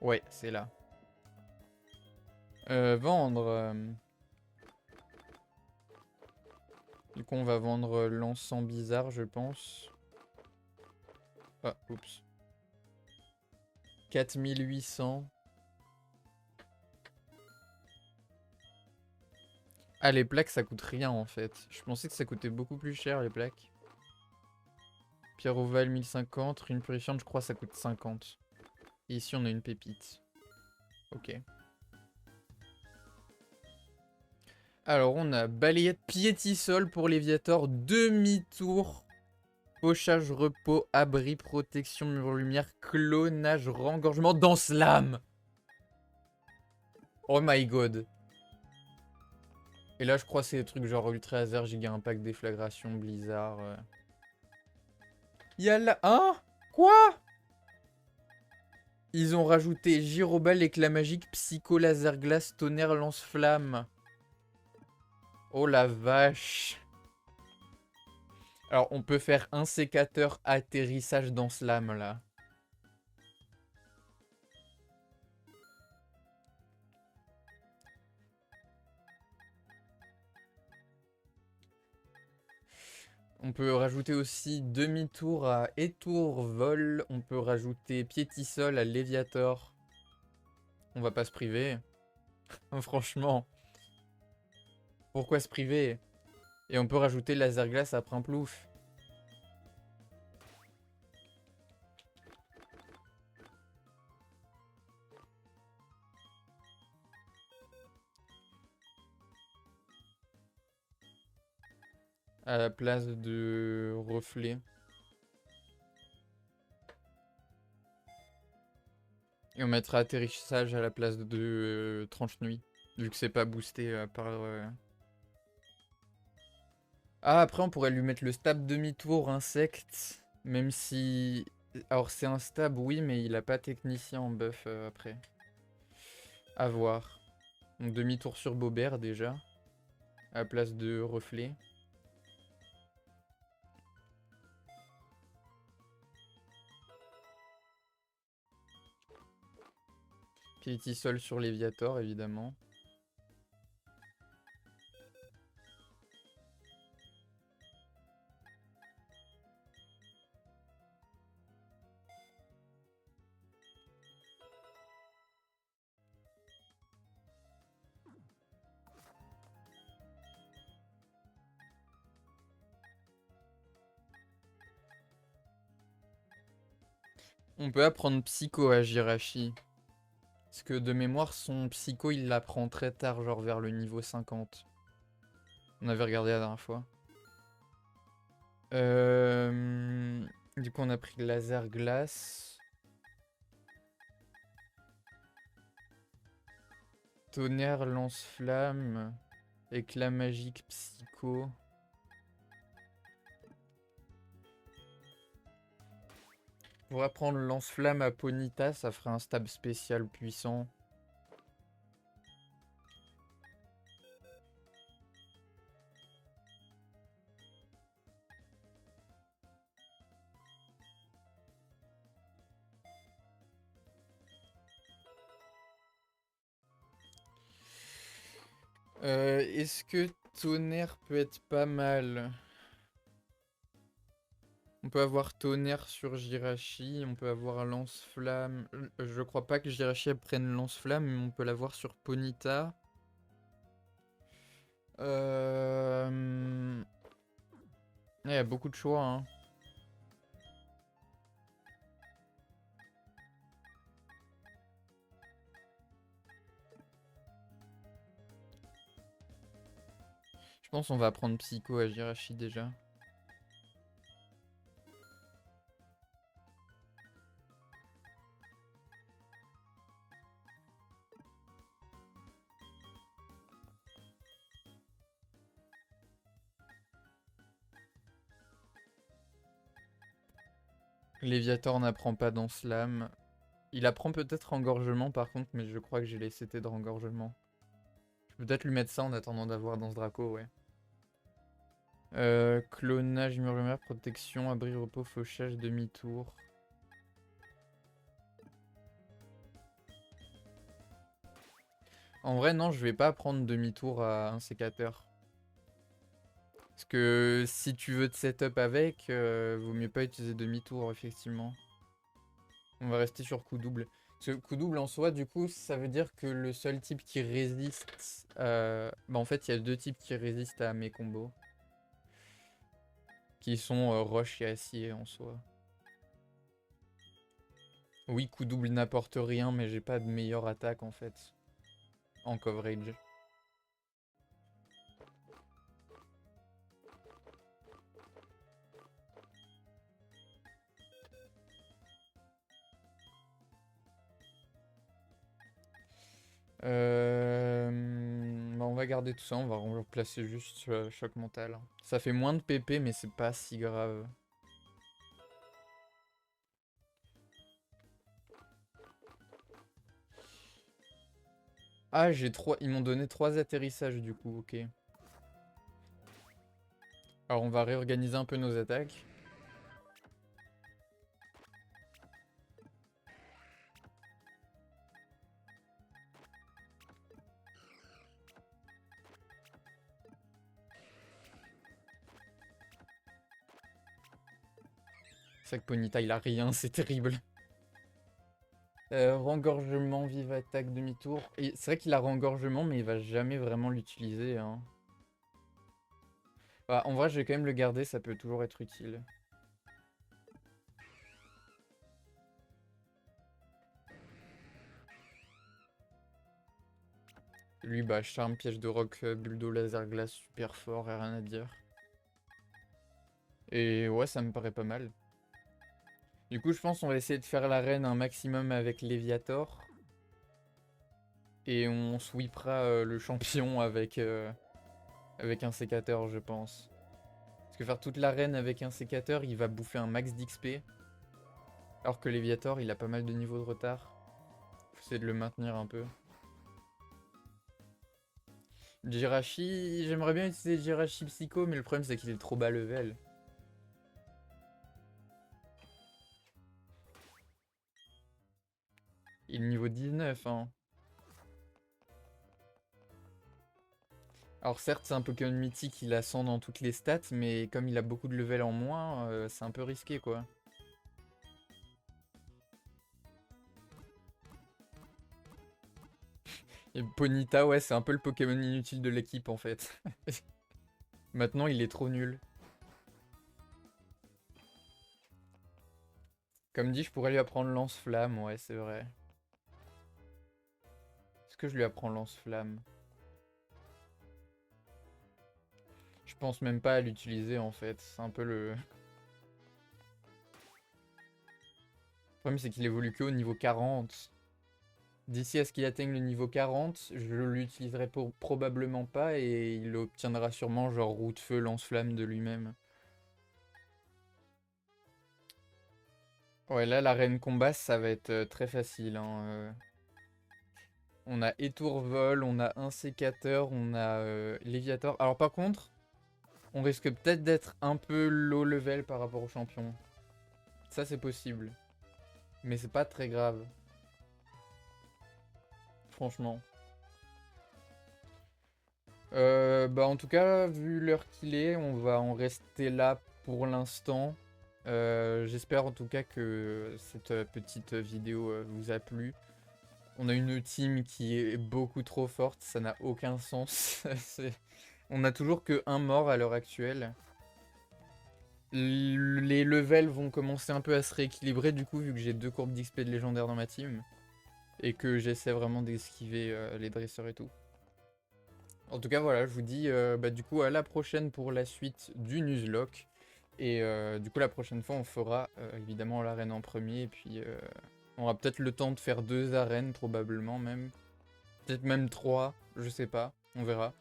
Ouais, c'est là. Vendre. Du coup, on va vendre l'encens bizarre, je pense. Ah, oups. 4800. Ah, les plaques, ça coûte rien en fait. Je pensais que ça coûtait beaucoup plus cher, les plaques. Pierre ovale, 1050. Une purifiante, je crois, ça coûte 50. Et ici, on a une pépite. Ok. Alors, on a balayette piétisol pour Léviator. Demi-tour. Pochage, repos, abri, protection, mur lumière, clonage, rengorgement, danse-lame. Oh my god. Et là, je crois que c'est des trucs genre Ultra Laser, Giga Impact, Déflagration, Blizzard. Y'a là. Hein? Quoi? Ils ont rajouté Gyroball, éclat magique, Psycho, Laser Glace, Tonnerre, Lance-Flamme. Oh la vache. Alors, on peut faire un sécateur, atterrissage dans Slam là. On peut rajouter aussi demi-tour à Étour Vol. On peut rajouter Piétisol à Léviator. On va pas se priver. Franchement. Pourquoi se priver? Et on peut rajouter Laser Glace après un plouf. À la place de reflet. Et on mettra atterrissage à la place de tranche nuit. Vu que c'est pas boosté par... Ah, après on pourrait lui mettre le stab demi-tour insecte. Même si... Alors c'est un stab, oui, mais il a pas technicien en buff après. À voir. Donc demi-tour sur Bobert déjà. À la place de reflet. Piétisol sur Léviator, évidemment. On peut apprendre Psycho à Jirachi. Parce que de mémoire, son Psycho, il l'apprend très tard, genre vers le niveau 50. On avait regardé la dernière fois. Du coup, on a pris Laser Glace. Tonnerre, Lance-Flamme. Éclat magique, Psycho. Pour apprendre Lance-Flamme à Ponyta, ça ferait un stab spécial puissant. Est-ce que tonnerre peut être pas mal? On peut avoir tonnerre sur Jirachi, on peut avoir lance-flamme. Je crois pas que Jirachi prenne lance-flamme, mais on peut l'avoir sur Ponyta. Il y a beaucoup de choix, hein. Je pense qu'on va prendre Psycho à Jirachi déjà. Léviator n'apprend pas dans Slam. Il apprend peut-être Engorgement par contre, mais je crois que j'ai laissé de Engorgement. Je peux peut-être lui mettre ça en attendant d'avoir dans ce Draco, ouais. Clonage, murmure, protection, abri, repos, fauchage, demi-tour. En vrai, non, je vais pas prendre demi-tour à un sécateur. Parce que si tu veux te setup avec, vaut mieux pas utiliser demi-tour, effectivement. On va rester sur coup double. Parce que coup double en soi, du coup, ça veut dire que le seul type qui résiste... Bah en fait, il y a deux types qui résistent à mes combos. Qui sont roche et acier en soi. Oui, coup double n'apporte rien, mais j'ai pas de meilleure attaque en fait. En coverage. Bah on va garder tout ça, on va replacer juste choc mental. Ça fait moins de PP, mais c'est pas si grave. Ah, j'ai trois. Ils m'ont donné 3 atterrissages du coup, ok. Alors on va réorganiser un peu nos attaques. C'est vrai que Ponyta il a rien, c'est terrible. Rengorgement, vive attaque, demi-tour. Et c'est vrai qu'il a rengorgement, mais il va jamais vraiment l'utiliser, hein. Bah, en vrai, je vais quand même le garder, ça peut toujours être utile. Lui, bah, charme, piège de roc, bulldo, laser glace, super fort, et rien à dire. Et ouais, ça me paraît pas mal. Du coup, je pense qu'on va essayer de faire l'arène un maximum avec Léviator. Et on sweepera le champion avec un sécateur, je pense. Parce que faire toute l'arène avec un sécateur, il va bouffer un max d'XP. Alors que Léviator, il a pas mal de niveaux de retard. Faut essayer de le maintenir un peu. Jirachi, j'aimerais bien utiliser Jirachi Psycho, mais le problème c'est qu'il est trop bas level. Il est niveau 19, hein. Alors certes, c'est un Pokémon mythique, il a 100 dans toutes les stats, mais comme il a beaucoup de level en moins, c'est un peu risqué quoi. Et Ponyta, ouais, c'est un peu le Pokémon inutile de l'équipe en fait. Maintenant, il est trop nul. Comme dit, je pourrais lui apprendre lance-flamme, ouais, c'est vrai. Est-ce que je lui apprends lance-flamme? Je pense même pas à l'utiliser en fait, c'est un peu le... Le problème c'est qu'il évolue que au niveau 40. D'ici à ce qu'il atteigne le niveau 40, je l'utiliserai probablement pas et il obtiendra sûrement genre roue de feu, lance-flamme de lui-même. Ouais, là, l'arène combat, ça va être très facile, hein. On a étourvol, on a un sécateur, on a léviator. Alors par contre, on risque peut-être d'être un peu low level par rapport au champion. Ça, c'est possible. Mais c'est pas très grave. Franchement. Bah en tout cas, vu l'heure qu'il est, on va en rester là pour l'instant. J'espère en tout cas que cette petite vidéo vous a plu. On a une team qui est beaucoup trop forte, ça n'a aucun sens. On a toujours que un mort à l'heure actuelle. Les levels vont commencer un peu à se rééquilibrer du coup, vu que j'ai 2 courbes d'XP de légendaire dans ma team. Et que j'essaie vraiment d'esquiver les dresseurs et tout. En tout cas, voilà, je vous dis bah, du coup à la prochaine pour la suite du Nuzlocke. Et du coup, la prochaine fois, on fera évidemment l'arène en premier. Et puis, on aura peut-être le temps de faire 2 arènes, probablement même. Peut-être même 3, je sais pas, on verra.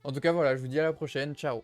En tout cas, voilà, je vous dis à la prochaine, ciao!